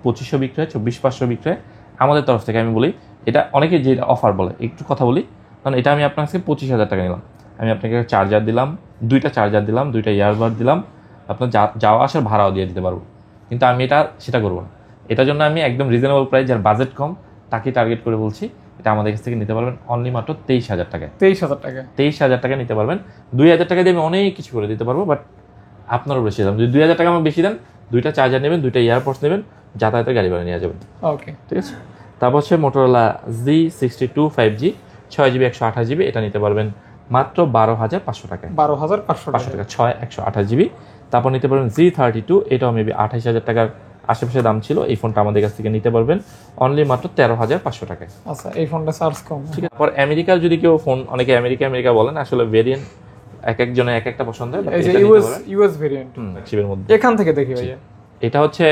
2500 বিক্রি হয়, 24,500 বিক্রি হয়। আমাদের তরফ থেকে আমি বলি, এটা অনেকে যে অফার বলে, একটু কথা বলি, কারণ এটা আমি আপনার কাছে 25,000 টাকা নিলাম। আমি আপনাকে চার্জার দিলাম, 2টা চার্জার দিলাম, 2টা ইয়ারবাড দিলাম, আপনার যাওয়া আসার ভাড়াও দিয়ে দিতে পারবো। কিন্তু আমি সেটা করবো না। এটার জন্য আমি একদম রিজনেবল প্রাইস, যার বাজেট কম তাকে টার্গেট করে বলছি, এটা আমাদের কাছ থেকে নিতে পারবেন অনলি মাত্র 23,000 টাকায়। 23,000 টাকা নিতে পারবেন। 2,000 টাকা দিয়ে আমি অনেক কিছু করে দিতে পারবো, বাট আপনারও বেশি দাম। যদি 2,000 টাকা আমার বেশি দেন 2টা চার্জার নেবেন, 2টা ইয়ারপডস নেবেন, যাতায়াতের গাড়ি ভাড়া নিয়ে যাবেন। ওকে, ঠিক আছে। তারপর হচ্ছে Motorola Z62 5G 6GB 128GB, এটা নিতে পারবেন মাত্র 12,500 টাকায়। 12,500 টাকা 6 128GB। তারপর নিতে পারবেন Z32, এটাও মেবি 28,000 টাকার আশেপাশে দাম ছিল। এই ফোনটা আমাদের কাছ থেকে নিতে পারবেন অনলি মাত্র 13,500 টাকায়। আচ্ছা, এই ফোনটা চার্জ কম। ঠিক আছে। তারপর আমেরিকার যদি কেউ ফোন, অনেকে আমেরিকা বলেন, আসলে ভেরিয়েন্ট এক একজনের এক একটা পছন্দ হয়। এই যে ইউএস ভেরিয়েন্ট চিপের মধ্যে এখান থেকে দেখি ভাইয়া, এটা হচ্ছে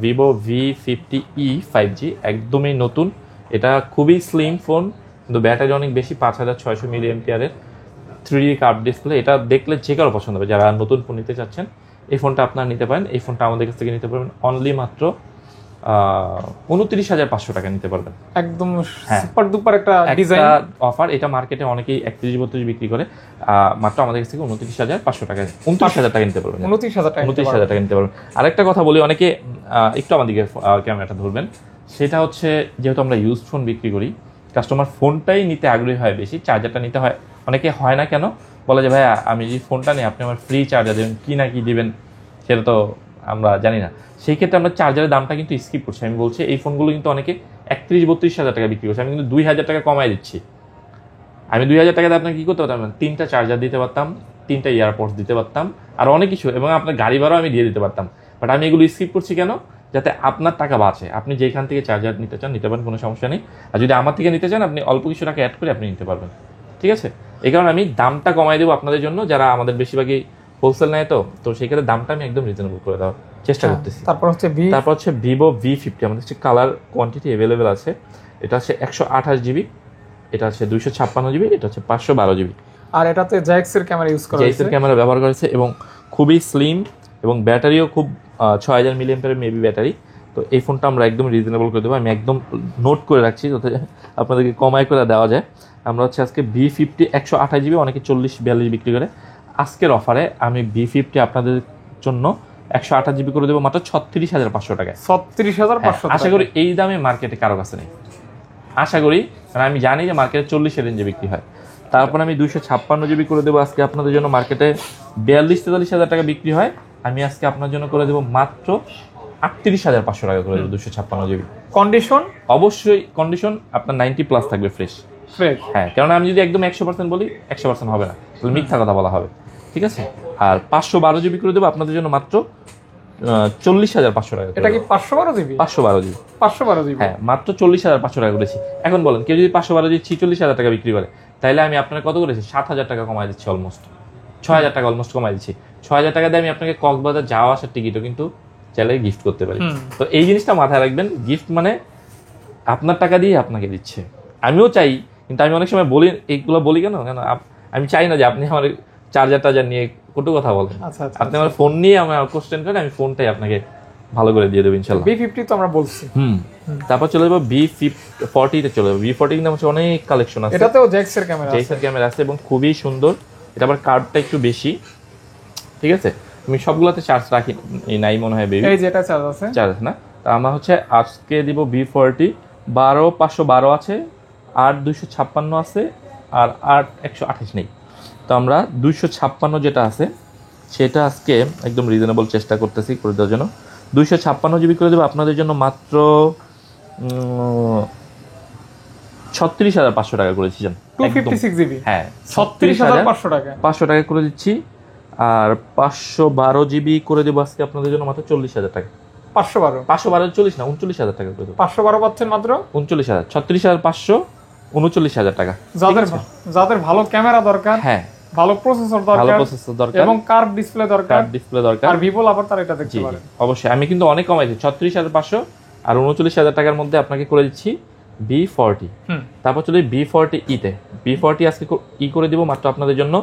ভিভো V50e 5G, একদমই নতুন। এটা খুবই স্লিম ফোন, কিন্তু ব্যাটারি অনেক বেশি, 5600 মিলিঅ্যাম্পিয়ারের 3D কার্ভ ডিসপ্লে। এটা দেখলে যে কারো পছন্দ হবে। যারা নতুন ফোন নিতে চাচ্ছেন এই ফোনটা আপনারা নিতে পারেন। এই ফোনটা আমাদের কাছ থেকে নিতে পারবেন অনলি মাত্র 29,500 টাকা নিতে পারবেন। একদম সুপার ডুপার একটা ডিজাইন অফার। এটা মার্কেটে অনেকেই 31-32 বিক্রি করে, মাত্র আমাদের কাছ থেকে 29,500 টাকা, 29,000 টাকা নিতে পারবেন। 29,000 টাকা নিতে পারবেন। আরেকটা কথা বলি, অনেকে একটু আমাদেরকে ক্যামেরাটা ধরবেন, সেটা হচ্ছে যেহেতু আমরা ইউজ ফোন বিক্রি করি, কাস্টমার ফোনটাই নিতে আগ্রহী হয় বেশি, চার্জারটা নিতে হয় অনেকে হয় না কেন, বলে যে ভাইয়া আমি যে ফোনটা নিই আপনি আমার ফ্রি চার্জার দেবেন, কি না কি দিবেন সেটা তো আমরা জানি না। সেই ক্ষেত্রে আমরা চার্জারের দামটা কিন্তু স্কিপ করছি। আমি বলছি এই ফোনগুলো কিন্তু অনেকে 31-32,000 টাকা বিক্রি করছে, আমি কিন্তু 2,000 টাকা কমাই দিচ্ছি। আমি 2,000 টাকাতে আপনাকে কি করতে পারতাম, 3টা চার্জার দিতে পারতাম, 3টা ইয়ারপডস দিতে পারতাম, আর অনেক কিছু, এবং আপনার গাড়ি ভাড়াও আমি দিয়ে দিতে পারতাম। বাট আমি এগুলো স্কিপ করছি কেন, যাতে আপনার টাকা বাঁচে। আপনি যেখান থেকে চার্জার নিতে চান নিতে পারেন, কোনো সমস্যা নেই। আর যদি আমার থেকে নিতে চান আপনি অল্প কিছু টাকা অ্যাড করে আপনি নিতে পারবেন। ঠিক আছে। এই কারণে আমি দামটা কমাই দেবো আপনাদের জন্য, যারা আমাদের বেশিরভাগই হোলসেল নেয়, তো সেই ক্ষেত্রে দামটা আমি একদম রিজনেবল করে দেওয়ার চেষ্টা করতেছি। তারপর হচ্ছে ভিভো V50, আমাদের হচ্ছে কালার কোয়ান্টিটি অ্যাভেলেবেল আছে। এটা হচ্ছে 128GB, এটা হচ্ছে 256GB, এটা হচ্ছে 512GB। আর এটাতে JAIX এর ক্যামেরা ইউজ করা হয়েছে, ক্যামেরা ব্যবহার করেছে, এবং খুবই স্লিম, এবং ব্যাটারিও খুব 6000 মিলিঅ্যাম্পিয়ারের মেবি ব্যাটারি। তো এই ফোনটা আমরা একদম রিজনেবল করে দেবো। আমি একদম নোট করে রাখছি যাতে আপনাদেরকে কমাই করে দেওয়া যায়। আমরা হচ্ছে আজকে V50 128GB, অনেকে 40-42 বিক্রি করে। আজকের অফারে আমি V50 আপনাদের জন্য 128GB করে দেবো মাত্র 36,500 টাকায়। 36,500। আশা করি এই দামে মার্কেটে কারো কাছে নেই, আশা করি, কারণ আমি জানি যে মার্কেটে 40-এর রেঞ্জে বিক্রি হয়। তারপর আমি 256GB করে দেবো আজকে আপনাদের জন্য, মার্কেটে 42-43,000 টাকা বিক্রি হয়, আমি আজকে আপনার জন্য করে দেবো মাত্র 38,500 টাকা করে দেবো 256GB। কন্ডিশন অবশ্যই কন্ডিশন আপনার 90+ থাকবে, ফ্রেশ। হ্যাঁ, কারণ আমি যদি একদম 100% বলি 100% হবে না, তাহলে মিথ্যা কথা বলা হবে। ঠিক আছে। আর 512GB করে দেবো আপনাদের জন্য মাত্র 40,500 টাকা। এটা কি 512GB? 512GB। হ্যাঁ, মাত্র 40,500 টাকা করেছি। এখন বলেন, কেউ যদি 512GB 46,000 টাকা বিক্রি করে, তাহলে আমি আপনার কত করেছি? 7,000 টাকা কমাই দিচ্ছি, অলমোস্ট 6,000 টাকা অলমোস্ট কমাই দিচ্ছি। 6,000 টাকা দিয়ে আমি আপনাকে কক্সবাজার যাওয়া আসার টিকিটও কিন্তু চাইলে গিফট করতে পারি। তো এই জিনিসটা মাথায় রাখবেন, গিফট মানে আপনার টাকা দিয়ে আপনাকে দিচ্ছে। আমিও চাই, কিন্তু আমি অনেক সময় বলি, এইগুলো বলি কেন, আমি চাই না যে আপনি আমার চার্জার নিয়ে কটু কথা বলেন। আপনি আমার ফোন নিয়ে আমার কোশ্চেন করেন, আমি ফোনটাই আপনাকে ভালো করে দিয়ে দেবো ইনশাল্লাহ। V50 তো আমরা বলছি। তারপর চলে যাবো V40 তে চলে যাবো। V40 কিন্তু হচ্ছে অনেক কালেকশন আছে, এটাতেও JAIX এর ক্যামেরা আছে। JAIX এর ক্যামেরা আছে এবং খুবই সুন্দর। এটা আবার কার্ডটা একটু বেশি। ঠিক আছে। আমি সবগুলোতে চার্জ রাখি নাই মনে হয়, বেবি এই যে এটা চার্জ আছে না। তা আমরা হচ্ছে আজকে দিব V40 512 আছে, 8256 আছে, আর 128 নেই। তো আমরা 256 যেটা আছে সেটা আজকে একদম রিজনেবল চেষ্টা করতেছি করে দেওয়ার জন্য। 256GB করে দেবো আপনাদের জন্য মাত্র 36,500 টাকা করেছি। 256GB। হ্যাঁ, 36,500 টাকা 500 টাকা করে দিচ্ছি। আর 512GB করে দেবো আজকে আপনাদের জন্য মাত্র 40,000 টাকা। 512 40 না, 39,000 টাকা করে দেবো। 512 পাচ্ছেন মাত্র 39,000, 36,500, 39,000 টাকা। যাদের ভালো ক্যামেরা দরকার, হ্যাঁ, ভালো প্রসেসর দরকার এবং কার্ভ ডিসপ্লে দরকার, আর ভিভো আবার তার এটা দেখতে পারেন। অবশ্যই আমি কিন্তু অনেক কমাইছি, 36,500 আর 39,000 টাকার মধ্যে আপনাকে করে দিচ্ছি V40। তারপর চলে V40E তে। V40 আজকে ই করে দিব মাত্র আপনাদের জন্য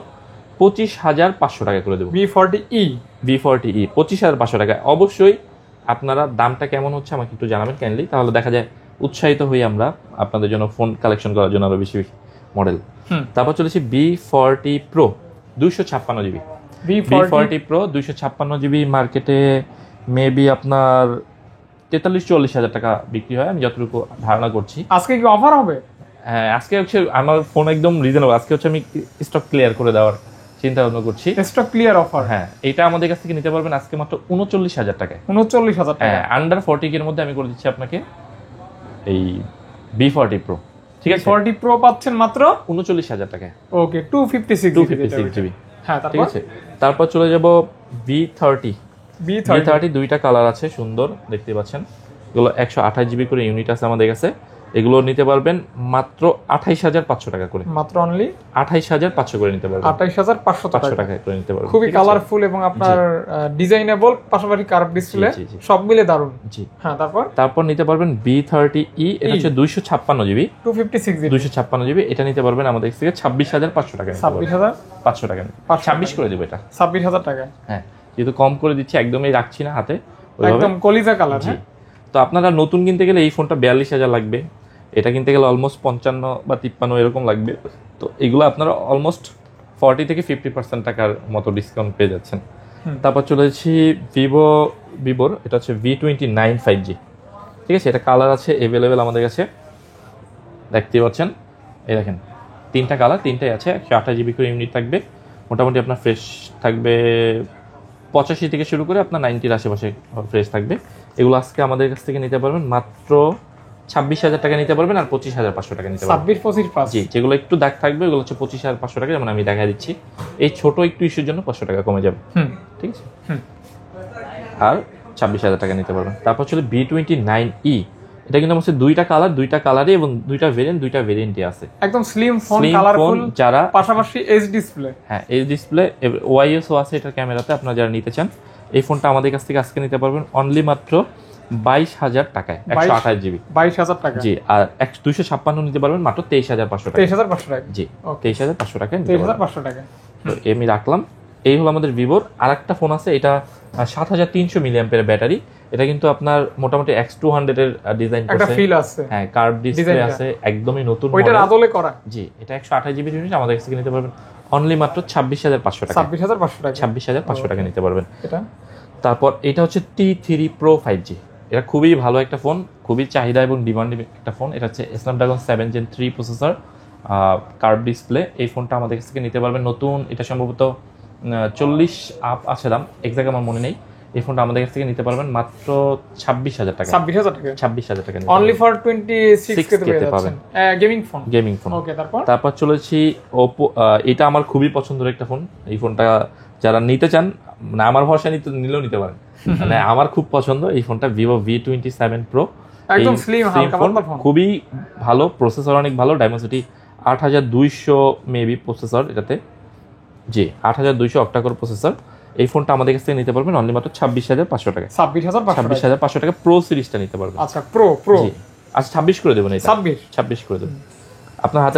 25,500 টাকা করে দেবো। V40E 25,500 টাকা। অবশ্যই আপনারা দামটা কেমন হচ্ছে আমাকে একটু জানাবেন কাইন্ডলি, তাহলে দেখা যায় উৎসাহিত হই আমরা আপনাদের জন্য ফোন কালেকশন করার জন্য আরো বেশি বেশি মডেল। তারপর চলেছি V40 Pro 256GB। V40 Pro 256GB মার্কেটে মেবি আপনার 43-44,000 টাকা বিক্রি হয়, আমি যতটুকু ধারণা করছি। আজকে কি অফার হবে? হ্যাঁ, আজকে হচ্ছে আমার ফোন একদম রিজনেবল। আজকে হচ্ছে আমি স্টক ক্লিয়ার করে দেওয়ার চিন্তা ভাবনা করছি। Stock clear offer. হ্যাঁ, এটা আমাদের কাছ থেকে নিতে পারবেন আজকে মাত্র 39,000 টাকায়। 39,000 টাকা। হ্যাঁ, আন্ডার 40 এর মধ্যে আমি করে দিচ্ছি আপনাকে এই B40 Pro। ঠিক আছে, 40 Pro পাচ্ছেন মাত্র 39,000 টাকায়। ওকে, 256 জিবি। হ্যাঁ, ঠিক আছে, তারপর চলে যাব B30 দুইটা কালার আছে, সুন্দর দেখতে পাচ্ছেন। এগুলো 128 জিবি করে ইউনিট আছে আমাদের কাছে। এগুলো নিতে পারবেন মাত্র 28,500 টাকা করে। মাত্র অনলি 28,500 করে নিতে পারবেন। 28,500 টাকা করে নিতে পারবেন। খুবই কালারফুল এবং আপনার ডিজাইনেবল, পাশাপাশি কার্ভ ডিসপ্লে, সব মিলে দারুন। জি হ্যাঁ, তারপর নিতে পারবেন B30e, এটা হচ্ছে 256 জিবি, 256 জিবি, 256 জিবি। এটা নিতে পারবেন আমাদের কাছ থেকে 26,500 টাকা। 26,500 টাকা, 26 করে দেব এটা। 26,000 টাকা। হ্যাঁ, যেহেতু কম করে দিচ্ছি, একদমই রাখছি না হাতে, একদম কলিজা কালার। জি, তো আপনারা নতুন কিনতে গেলে এই ফোনটা 42,000 লাগবে, এটা কিনতে গেলে অলমোস্ট 55 বা 53 এরকম লাগবে। তো এগুলো আপনারা অলমোস্ট 40 থেকে 50% টাকার মতো ডিসকাউন্ট পেয়ে যাচ্ছেন। তারপর চলে যাচ্ছি ভিভোর, এটা হচ্ছে V29 5G। ঠিক আছে, এটা কালার আছে অ্যাভেলেবেল আমাদের কাছে, দেখতে পাচ্ছেন। এই দেখেন, তিনটা কালার, তিনটাই আছে। 128 জিবি করে ইউনিট থাকবে, মোটামুটি আপনার ফ্রেশ থাকবে 85 থেকে শুরু করে আপনার 90-র আশেপাশে ফ্রেশ থাকবে। এগুলো আজকে আমাদের কাছ থেকে নিতে পারবেন মাত্র 26,000 টাকা নিতে পারবেন, আর 25,500 টাকা নিতে পারবেন। 26-25 জি, যেগুলো একটু দাগ থাকবে ওগুলো হচ্ছে 25,500 টাকা, যেমন আমি দেখা দিচ্ছি। এই ছোট একটু ইস্যুর জন্য 500 টাকা কমে যাবে। ঠিক আছে, আর 26,000 টাকা নিতে পারবেন। তারপর চলে B29e, এটা কিন্তু আমার দুইটা কালারই এবং দুইটা ভেরিয়েন্টই আছে। একদম স্লিম ফোন, কালারফুল, যারা পাশাপাশি এইচ ডিসপ্লে। হ্যাঁ, এইচ ডিসপ্লে, ওআইএস ও আছে এটার ক্যামেরাতে। আপনারা যারা নিতে চান এই ফোনটা আমাদের কাছ থেকে আজকে নিতে পারবেন অনলি মাত্র 22,000 টাকায়, 128 জিবি, 22,000 টাকা। জি, আর 256 নিতে পারবেন মাত্র 23,500 টাকা। 23,500 টাকা, জি, 23,500 টাকা। 23,500 টাকা। তো আমি রাখলাম। এই হলো আমাদের ভিভোর। আরেকটা ফোন আছে, এটা 7,300 মিলিঅ্যাম্পিয়ার ব্যাটারি। এটা কিন্তু আপনার মোটামুটি X200 এর ডিজাইন করছে, একটা ফিল আছে। হ্যাঁ, কার্ভ ডিসপ্লে আছে, একদমই নতুন মডেল, ওইটার আদলে করা। জি, এটা 128 জিবি ইউনিট আমাদের কাছ থেকে নিতে পারবেন অনলি মাত্র 26,500 টাকা। 26,500 টাকা, 26,500 টাকা নিতে পারবেন এটা। তারপর এটা হচ্ছে T3 Pro 5G। এটা খুবই ভালো একটা ফোন, খুবই চাহিদা এবং ডিমান্ডিং একটা ফোন। এটা হচ্ছে Snapdragon 7 Gen 3 processor, curve display. এই ফোনটা আমাদের কাছ থেকে নিতে পারবেন নতুন, এটা সম্ভবত 40 আপ আছে দাম, এক্সাক্ট আমার মনে নেই। এই ফোনটা আমাদের কাছ থেকে নিতে পারবেন মাত্র 26,000 টাকা। 26,000 টাকা, 26,000 টাকা অনলি ফর 26 কে পাবেন। Gaming phone. ওকে, তারপর চলেছি Oppo। এটা আমার খুবই পছন্দের একটা ফোন। এই ফোনটা যারা নিতে চান, মানে আমার ভরসা নিলেও নিতে পারেন, মানে আমার খুব পছন্দ এই ফোনটা, Vivo V27 Pro। একদম স্লিম, হালকা পাতলা ফোন, খুবই ভালো, প্রসেসর অনেক ভালো, Dimensity 8200 মেবি প্রসেসর এটাতে। জি, 8200 অক্টা-কোর প্রসেসর। এই ফোনটা আমাদের কাছ থেকে নিতে পারবেন অনলি মাত্র 26,500 টাকা। 26,500 টাকা প্রো সিরিজটা নিতে পারবেন। আচ্ছা, প্রো জি, আচ্ছা 26 করে দেবেন, এটা 26 করে দেবেন। আপনার হাতে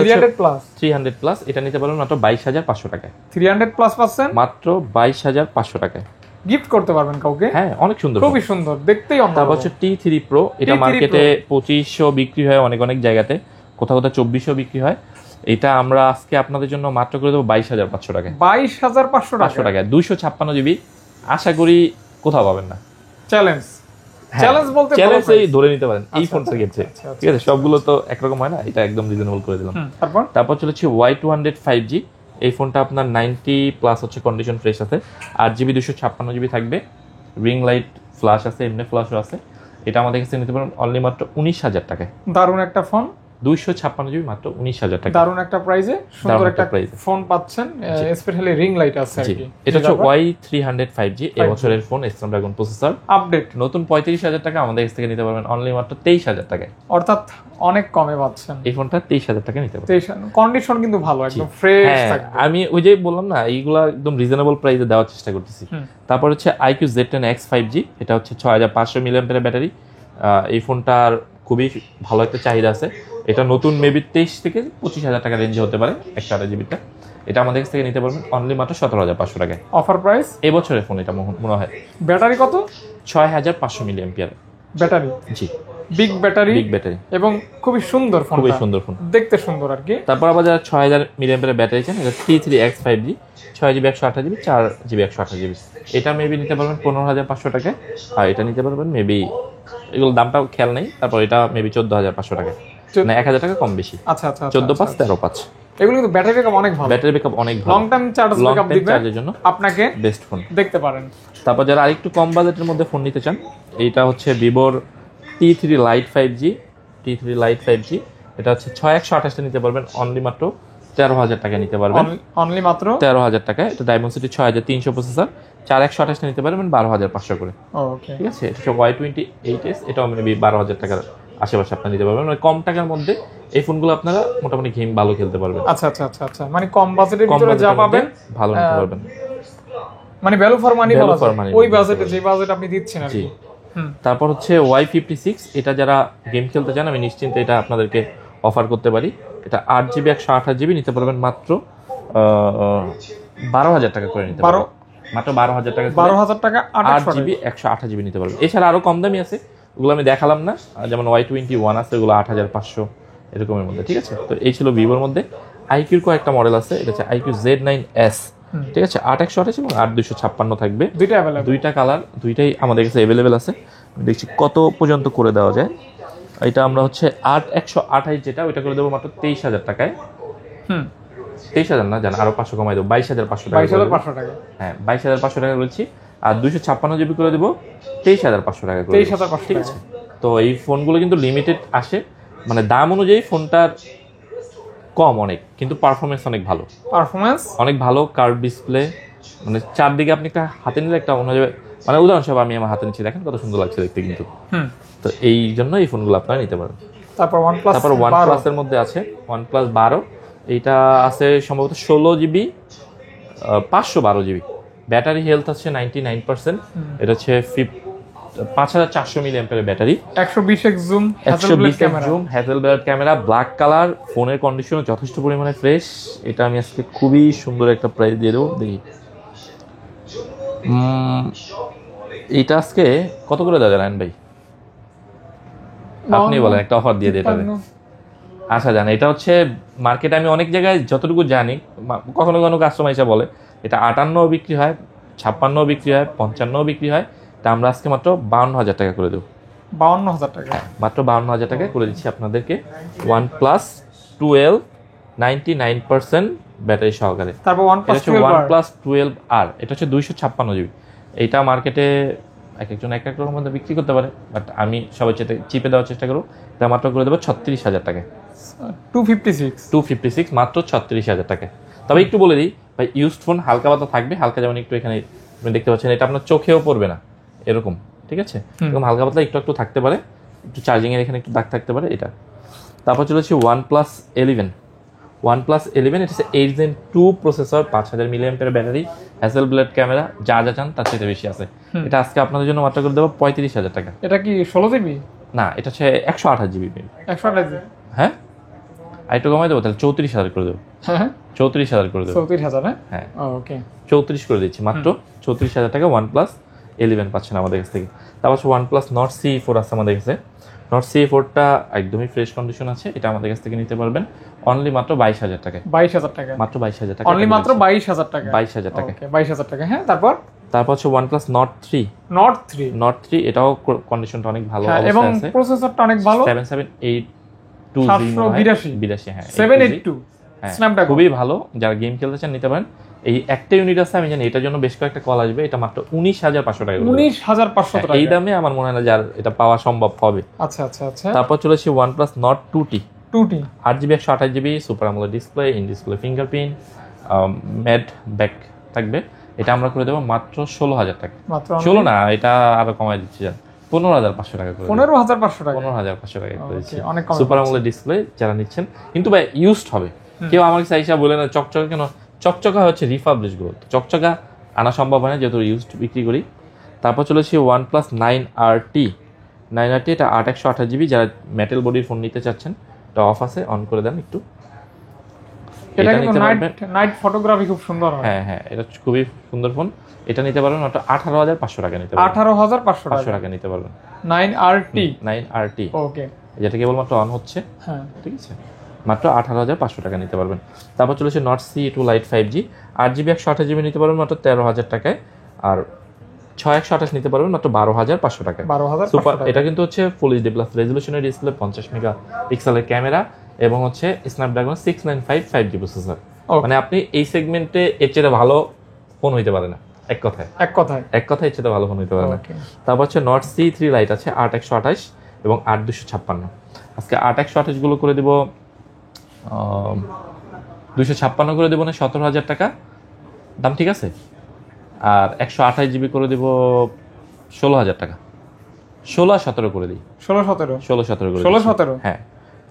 300 প্লাস, এটা নিতে পারবেন মাত্র 22,500 টাকায়। 300 প্লাস পাচ্ছেন মাত্র 22,500 টাকায়। গিফট করতে পারবেন কাউকে। হ্যাঁ, অনেক সুন্দর, খুবই সুন্দর, দেখতেই অন্য। তারপর হচ্ছে T3 Pro। এটা মার্কেটে 2500 বিক্রি হয় অনেক জায়গাতে, কোথাও 2400 বিক্রি হয়। এটা আমরা আজকে আপনাদের জন্য মাত্র করে দেবো 22,500 টাকায়। 22,500 টাকায় 256 জিবি। আশা করি কোথাও পাবেন না। চ্যালেঞ্জ বলতে চ্যালেঞ্জই ধরে নিতে পারেন এই ফোনটার ক্ষেত্রে। ঠিক আছে, সবগুলো তো একরকম হয় না, এটা একদম রিজনেবল করে দিলাম। তারপর চলেছি Y200 5G। এই ফোনটা আপনার 90 প্লাস হচ্ছে কন্ডিশন ফ্রেশ আছে, 8GB 256 জিবি থাকবে, রিং লাইট ফ্ল্যাশ আছে, এমনি ফ্ল্যাশও আছে। এটা আমাদের কাছে নিতে পারেন অনলি মাত্র 19,000 টাকায়। দারুণ একটা ফোন, 256 জিবি মাত্র 19,000 টাকা। দারুণ একটা প্রাইসে সুন্দর একটা ফোন পাচ্ছেন, স্পেশালি রিং লাইট আছে আর কি। এটা হচ্ছে Y300 5G, এই বছরের ফোন, স্ন্যাপড্রাগন প্রসেসর আপডেট, নতুন 35,000 টাকা আমাদের কাছ থেকে নিতে পারবেন অনলি মাত্র 23,000 টাকায়। অর্থাৎ অনেক কমে পাচ্ছেন এই ফোনটা, 23,000 টাকা নিতে পারবেন। কন্ডিশন কিন্তু ভালো, একদম ফ্রেশ থাকবে। আমি ওই যে বললাম না, এইগুলা একদম রিজনেবল প্রাইসে দেওয়ার চেষ্টা করতেছি। তারপর হচ্ছে iQ Z10X 5G। এটা হচ্ছে 6500 মিলিঅ্যাম্পিয়ার ব্যাটারি। এই ফোনটার খুবই ভালো একটা চাহিদা আছে। এটা নতুন মেবি 23 থেকে 25,000 টাকা রেঞ্জে হতে পারে 128 জিবিটা। এটা আমাদের কাছ থেকে নিতে পারবেন অনলি মাত্র 17,500 টাকায়। অফার প্রাইস এবছরের ফোন এটা মনে হয়। ব্যাটারি কত? 6500 মিলিঅ্যাম্পিয়ার ব্যাটারি। জি, বিগ ব্যাটারি এবং খুবই সুন্দর ফোন, খুবই সুন্দর ফোন, দেখতে সুন্দর আর কি। তারপর আবার যারা 6000 মিলিঅ্যাম্পিয়ার ব্যাটারি চান, এটা T3X 5G, 6GB 128GB, 4GB 128GB। এটা মেবি নিতে পারবেন 15,500 টাকায়। আর এটা নিতে পারবেন মেবি, এগুলো দামটাও খেয়াল নেই, তারপর এটা মেবি 14,500 টাকায়, না 1,000 টাকা কম বেশি। আচ্ছা 14,500 13,500। এগুলো কিন্তু ব্যাটারি ব্যাকআপ অনেক ভালো, ব্যাটারি ব্যাকআপ অনেক ভালো, লং টাইম চার্জ ব্যাকআপ দিবে, চার্জের জন্য আপনাকে বেস্ট ফোন দেখতে পারেন। তারপর যারা আরেকটু কম বাজেটের মধ্যে ফোন নিতে চান, এইটা হচ্ছে ভিভোর T3 Lite 5G, T3 Lite 5G, এটা হচ্ছে 6128 নিতে পারবেন অনলি মাত্র 13,000 টাকা নিতে পারবেন, অনলি মাত্র 13,000 টাকায়। এটা ডায়মন্ডসিটি 6300 প্রসেসর, 4128 নিতে পারবেন 12,500 করে। ওকে, ঠিক আছে, এটা হচ্ছে Y28s, এটাও মেবি 12,000 টাকার আশেপাশে আপনি নিতে পারবেন, মানে কম টাকার মধ্যে এই ফোনগুলো আপনারা মোটামুটি গেম ভালো খেলতে পারবেন। আচ্ছা আচ্ছা আচ্ছা আচ্ছা, মানে কম বাজেটের ভিতরে যা পাবেন ভালো নিতে পারবেন, মানে ভ্যালু ফর মানি বলা যায়, money ওই বাজেটে যে বাজেট আপনি দিচ্ছেন আর কি। তারপর হচ্ছে Y56, এটা যারা গেম খেলতে চান আমি নিশ্চিন্তে এটা আপনাদেরকে অফার করতে পারি। এটা 8GB 128GB নিতে পারবেন মাত্র 12,000 টাকা করে নিতে পারবেন, মাত্র 12,000 টাকা, 12,000 টাকা 8GB 128GB নিতে পারবেন। এছাড়া আরো কম দামি আছে, ওগুলো আমি দেখালাম না, যেমন Y21 আছে, ওগুলো 8,500 এরকমের মধ্যে। ঠিক আছে, তো এই ছিল ভিভোর মধ্যে। আইকিউর কয়েকটা মডেল আছে, এটা হচ্ছে IQ Z9s, ঠিক আছে, 8,128 এবং 8,256 থাকবে, দুইটা अवेलेबल, দুইটা কালার, দুইটাই আমাদের কাছে अवेलेबल আছে। দেখছি কত পর্যন্ত করে দেওয়া যায়। এটা আমরা হচ্ছে 8,128 যেটা, ওইটা করে দেবো মাত্র 23,000 টাকায়। 23,000 না, জান আরো 500 কমাই দেবো, 22,500 টাকা, 22,500 টাকা, হ্যাঁ 22,500 টাকা বলছি। আর 256GB করে দেবো 23,500 টাকা করে, 23,500 ঠিক আছে। তো এই ফোনগুলো কিন্তু লিমিটেড আসে, মানে দাম অনুযায়ী ফোনটার কম অনেক, কিন্তু পারফরমেন্স অনেক ভালো, পারফরম্যান্স অনেক ভালো, কার্ভ ডিসপ্লে, মানে চারদিকে আপনি একটা হাতে নিলে একটা মনে হবে, মানে উদাহরণস্বরূপ আমি আমার হাতে নিচ্ছি, দেখেন কত সুন্দর লাগছে দেখতে কিন্তু। তো এই জন্য এই ফোনগুলো আপনারা নিতে পারেন। তারপর OnePlus এর মধ্যে আছে OnePlus 12, এইটা আছে সম্ভবত 16GB 512GB, ব্যাটারি হেলথ আছে 99%, এটা হচ্ছে 5400 মিলিঅ্যাম্পিয়ারের battery, 120x zoom, 120x zoom, Hasselblad camera, black colour, ফোনের কন্ডিশন যথেষ্ট পরিমাণে ফ্রেশ। এটা আমি আজকে খুবই সুন্দর একটা প্রাইস দিয়ে দেবো, দেখি এইটা আজকে কত করে দেওয়া যায় ভাই, আপনি বলেন, একটা অফার দিয়ে দিয়ে এটাতে। আচ্ছা জান, এটা হচ্ছে মার্কেটে আমি অনেক জায়গায় যতটুকু জানি, কখনো কখনো কাস্টমার এসে বলে এটা 58 বিক্রি হয়, 56 বিক্রি হয়, 55 বিক্রি হয়, তা আমরা আজকে মাত্র 52,000 টাকা করে দেবো। 52,000 টাকা, মাত্র 52,000 টাকায় করে দিচ্ছি আপনাদেরকে OnePlus 12 99% ব্যাটারি সহকারে। তারপর OnePlus 12R, এটা হচ্ছে 256GB। এইটা মার্কেটে এক একজন এক এক রকম বিক্রি করতে পারে, বাট আমি সবাই চিপে দেওয়ার চেষ্টা করবো। এটা মাত্র করে দেবো 36,000 টাকায়, 256 মাত্র 36,000 টাকায়। তবে একটু বলে দিই ভাই, ইউজড ফোন হালকা পাতা থাকবে, হালকা যেমন একটু এখানে আপনি দেখতে পাচ্ছেন, এটা আপনার চোখেও পড়বে না এরকম, ঠিক আছে, এরকম হালকা পাতলা একটু একটু থাকতে পারে, একটু চার্জিং এর এখানে একটু দাগ থাকতে পারে এটা। তারপর চলেছে OnePlus 11, এটা হচ্ছে 8 Gen 2 processor, 5000 milliampere battery, Hasselblad camera, যা যা চান তার চেয়ে বেশি আছে। এটা আজকে আপনাদের জন্য মাত্র করে দেবো 35,000 টাকা। এটা কি 16GB? না, এটা হচ্ছে 128GB। 128GB, হ্যাঁ, আর একটু কমাই দেবো, তাহলে 34,000 করে দেবো। হ্যাঁ 34,000 করে দেবো। 34,000, হ্যাঁ ওকে, 34 করে দিচ্ছি, মাত্র 34,000 টাকা OnePlus 11 পাচ্ছেন আমাদের কাছ থেকে। তারপর হচ্ছে OnePlus Nord CE4 আছে আমাদের কাছে। Nord CE4টা একদমই ফ্রেশ কন্ডিশন আছে, এটা আমাদের কাছ থেকে নিতে পারবেন অনলি মাত্র 22,000 টাকা। 22,000 টাকা, মাত্র 22,000 টাকা, অনলি মাত্র 22,000 টাকা, 22,000 টাকা, ওকে 22,000 টাকা। হ্যাঁ, তারপর হচ্ছে OnePlus Nord 3, এটাও কন্ডিশনটা অনেক ভালো এবং অবস্থায় আছে, প্রসেসরটা অনেক ভালো, 7782 হ্যাঁ 782 স্ন্যাপড্রাগন, খুবই ভালো। যারা গেম খেলতে চান নিতে পারেন। এই একটা ইউনিট আছে, আমি জানি এটার জন্য বেশ কয়েকটা কল আসবে, এটা মাত্র 19,500 টাকা, 19,500 টাকা। এই দামে আমার মনে হয় না যার এটা পাওয়া সম্ভব হবে। আচ্ছা আচ্ছা আচ্ছা। তারপর চলেছে OnePlus Nord 2T, 8GB 128GB super AMOLED display, in display fingerprint, matte back থাকবে। এটা আমরা করে দেবো মাত্র 16,000 টাকা, মাত্র 16 না, এটা আরো কমাই দিচ্ছি, জান 15,500 টাকা করে, 15,500 টাকা, 15,500 টাকা করে দিচ্ছি, অনেক কম। সুপার আমোলেড ডিসপ্লে যারা নিচ্ছেন, কিন্তু ভাই ইউজড হবে। কেউ আমার কাছে আইসা বলে না চকচকা কেন, চকচকা হচ্ছে রিফাবলিশ গুলো, চকচকা আনা সম্ভব হয় না যেহেতু ইউজড বিক্রি করি। তারপর চলেছে OnePlus 9RT, এটা 8/128GB, যারা মেটাল বডির ফোন নিতে চাচ্ছেন, এটা অফ আছে, অন করে দেন একটু। এটা কিন্তু নাইট ফটোগ্রাফি খুব সুন্দর হয়। হ্যাঁ, এটা খুবই সুন্দর ফোন। এটা নিতে পারবেন মাত্র 18,500 টাকা নিতে পারবেন, 18,500 টাকা নিতে পারবেন। 9RT, ওকে, যেটা কেবলমাত্র অন হচ্ছে, হ্যাঁ ঠিক আছে, মাত্র 18,500 টাকা নিতে পারবেন। তারপর চলেছে Nord CE2 Lite 5G, 8GB 128GB নিতে পারবেন মাত্র 13,000 টাকায়, আর 6/128 নিতে পারবেন মাত্র 12,500 টাকায়। 12,500 সুপার, এটা কিন্তু হচ্ছে ফুল এইচডি প্লাস রেজলিউশনের ডিসপ্লে, 50 মেগাপিক্সেলের ক্যামেরা, এবং হচ্ছে স্ন্যাপড্রাগন 695 5G প্রসেসর। Okay. মানে আপনি এই সেগমেন্টে এর চেয়ে ভালো ফোন হইতে পারে না, এক কথায় এক কথায় এর চেয়ে ভালো ফোন হইতে পারে না। Okay. তারপর হচ্ছে নট C3 লাইট আছে 8128 এবং 8256। আজকে 8128 গুলো করে দেব 256 করে দেবো না 17,000 টাকা দাম, ঠিক আছে। আর 128 জিবি করে দেব 16,000 টাকা, 16-17 করে দিই, 16-17 করে 16-17 হ্যাঁ।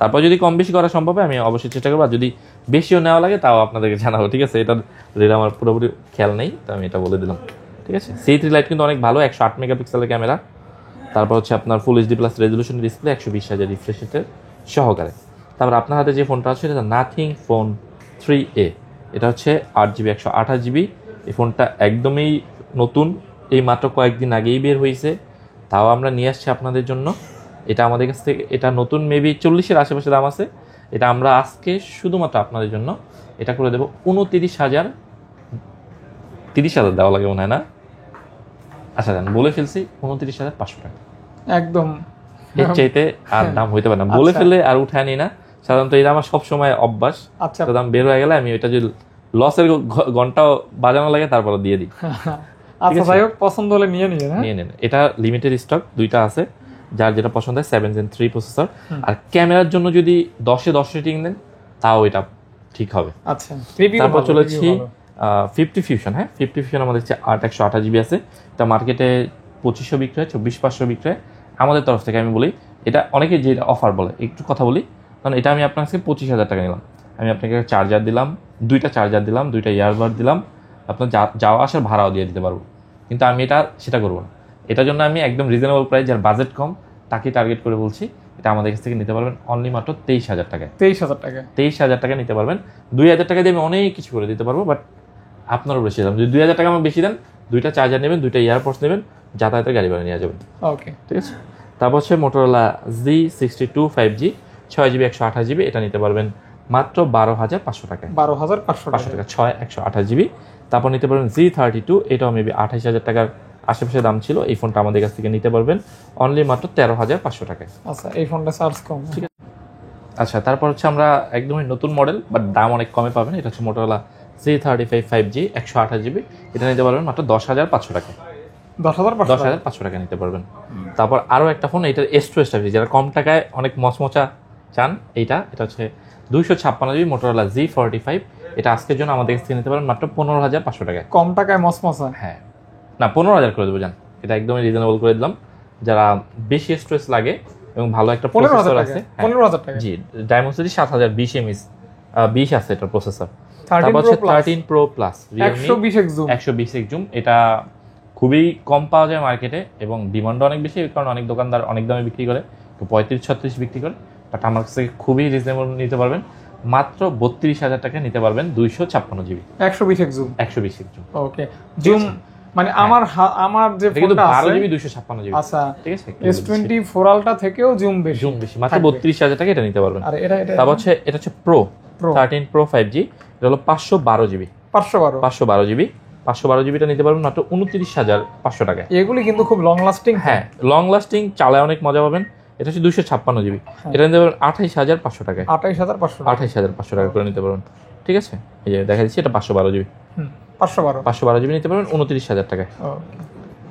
তারপর যদি কম বেশি করা সম্ভব হয় আমি অবশ্যই চেষ্টা করবো, আর যদি বেশিও নেওয়া লাগে তাও আপনাদেরকে জানাবো, ঠিক আছে। এটার রেট আমার পুরোপুরি খেয়াল নেই, তো আমি এটা বলে দিলাম, ঠিক আছে। C3 লাইট কিন্তু অনেক ভালো, 108 মেগাপিক্সেলের ক্যামেরা। তারপর হচ্ছে আপনার ফুল HD plus resolution display, 120,000 refresh রেটের সহকারে। তারপর আপনার হাতে যে ফোনটা আছে এটা নাথিং ফোন 3A, এটা হচ্ছে 8GB 128GB। এই ফোনটা একদমই নতুন, এই মাত্র কয়েকদিন আগেই বের হয়েছে, তাও আমরা নিয়ে আসছি আপনাদের জন্য। এটা আমাদের কাছ থেকে, এটা নতুন মেবি 40-এর আশেপাশে দাম আছে। এটা আমরা আজকে শুধুমাত্র আপনাদের জন্য এটা করে দেবো 29,000, 30,000 দেওয়া লাগে মনে হয় না, আচ্ছা জান বলে ফেলছি 29,500 টাকা একদম। এর চাইতে আর দাম হইতে পারে না, বলে ফেলে আর উঠায় নি না। সাধারণত এটা আমার সবসময় অভ্যাস, আচ্ছা দাম বের হয়ে গেলে আমি ওইটা যদি লসের ঘন্টাও বাজানো লাগে তারপরে দিয়ে দিই। আচ্ছা যাই হোক, পছন্দ হলে নিয়ে নিয়ে নেন। এটা লিমিটেড স্টক, দুইটা আছে, যার যেটা পছন্দ হয়। 7 Gen 3 প্রসেসর। আর ক্যামেরার জন্য যদি 10-এ 10 রেটিং দেন তাও এটা ঠিক হবে। আচ্ছা তারপর চলেছি 50 ফিউশন। হ্যাঁ, 50 ফিউশন আমাদের হচ্ছে 8/128GB আছে। এটা মার্কেটে 2500 বিক্রি হয়, 24,500 বিক্রি হয়। আমাদের তরফ থেকে আমি বলি, এটা অনেকে যে অফার বলে, একটু কথা বলি, কারণ এটা আমি আপনার কাছে 25,000 টাকা নিলাম। আমি আপনাকে চার্জার দিলাম, 2টা চার্জার দিলাম, 2টা ইয়ারবাড দিলাম, আপনার যাওয়া আসার ভাড়াও দিয়ে দিতে পারবো। কিন্তু আমি সেটা করবো না। এটার জন্য আমি একদম রিজনেবল প্রাইস, যার বাজেট কম তাকে টার্গেট করে বলছি, এটা আমাদের কাছ থেকে নিতে পারবেন অনলি মাত্র 23,000 টাকায়। 23,000 টাকা নিতে পারবেন। 2,000 টাকা দিয়ে আমি অনেক কিছু করে দিতে পারবো, বাট আপনারও বেশি দাম। যদি 2,000 টাকা আমাকে বেশি দেন, 2টা চার্জার নেবেন, 2টা ইয়ারপডস নেবেন, যাতায়াতের গাড়ি ভাড়া নিয়ে যাবেন। ওকে, ঠিক আছে। তারপর হচ্ছে Motorola Z62 5G 6GB 128GB, এটা নিতে পারবেন মাত্র 12,500 টাকায়। 12,500 টাকা 6/128GB। তারপর নিতে পারবেন Z32, এটাও মেবি 28,000 টাকার আশেপাশে দাম ছিল। এই ফোনটা আমাদের কাছ থেকে নিতে পারবেন অনলি মাত্র 13,500 টাকায়। আচ্ছা, এই ফোনটা চার্জ কম, ঠিক আছে। আচ্ছা, তারপর হচ্ছে আমরা একদমই নতুন মডেল, বাট দাম অনেক কমে পাবেন। এটা হচ্ছে মোটরোলা Z35 5G 128GB, এটা নিতে পারবেন মাত্র 10,500 টাকায়। 10,500 টাকা নিতে পারবেন। তারপর আরও একটা ফোন, এটার S2 যারা কম টাকায় অনেক মচমচা চান, এটা হচ্ছে 256GB মোটরোলা Z45, এটা আজকের জন্য আমাদের কাছ থেকে নিতে পারেন মাত্র 15,500 টাকায়। কম টাকায় মচমচা? হ্যাঁ, না 15,000 করে দেবো জান, এটা একদমই রিজনেবল করে দিলাম। যারা বেশি স্টোরেজ লাগে এবং ভালো একটা প্রসেসর আছে, 15,000 টাকা। জি, Dimensity 7020 mAh 20 আছে এটার প্রসেসর। তারপর হচ্ছে 13 Pro Plus Realme 120x zoom, এটা খুবই কম পাওয়া যায় মার্কেটে এবং ডিমান্ডও অনেক বেশি, কারণ অনেক দোকানদার অনেক দামে বিক্রি করে, 35-36 বিক্রি করে। বাট আমার কাছে খুবই রিজনেবল নিতে পারবেন, মাত্র 32,000 টাকা নিতে পারবেন 256GB 120x জুম। ওকে, জুম মানে আমার যে ফোনটা আছে 12GB 256GB। আচ্ছা, ঠিক আছে। S24 আলট্রা থেকেও জুম বেশি, মাত্র 32,000 টাকা এটা নিতে পারবেন। আর এটা তারপর হচ্ছে এটা হচ্ছে Pro 13 Pro 5G, এটা হলো 512GB 512GBটা নিতে পারবেন মাত্র 29,500 টাকায়। এগুলি কিন্তু খুব লং লাস্টিং। হ্যাঁ, লং লাস্টিং, চালায় অনেক মজা পাবেন। এটা হচ্ছে 256GB, এটা নিতে পারবেন 28,500 টাকায়। 28,500 টাকা করে নিতে পারবেন। ঠিক আছে, এই যে দেখা দিচ্ছি, এটা 512GB 512GB নিতে পারবেন 29,000 টাকায়।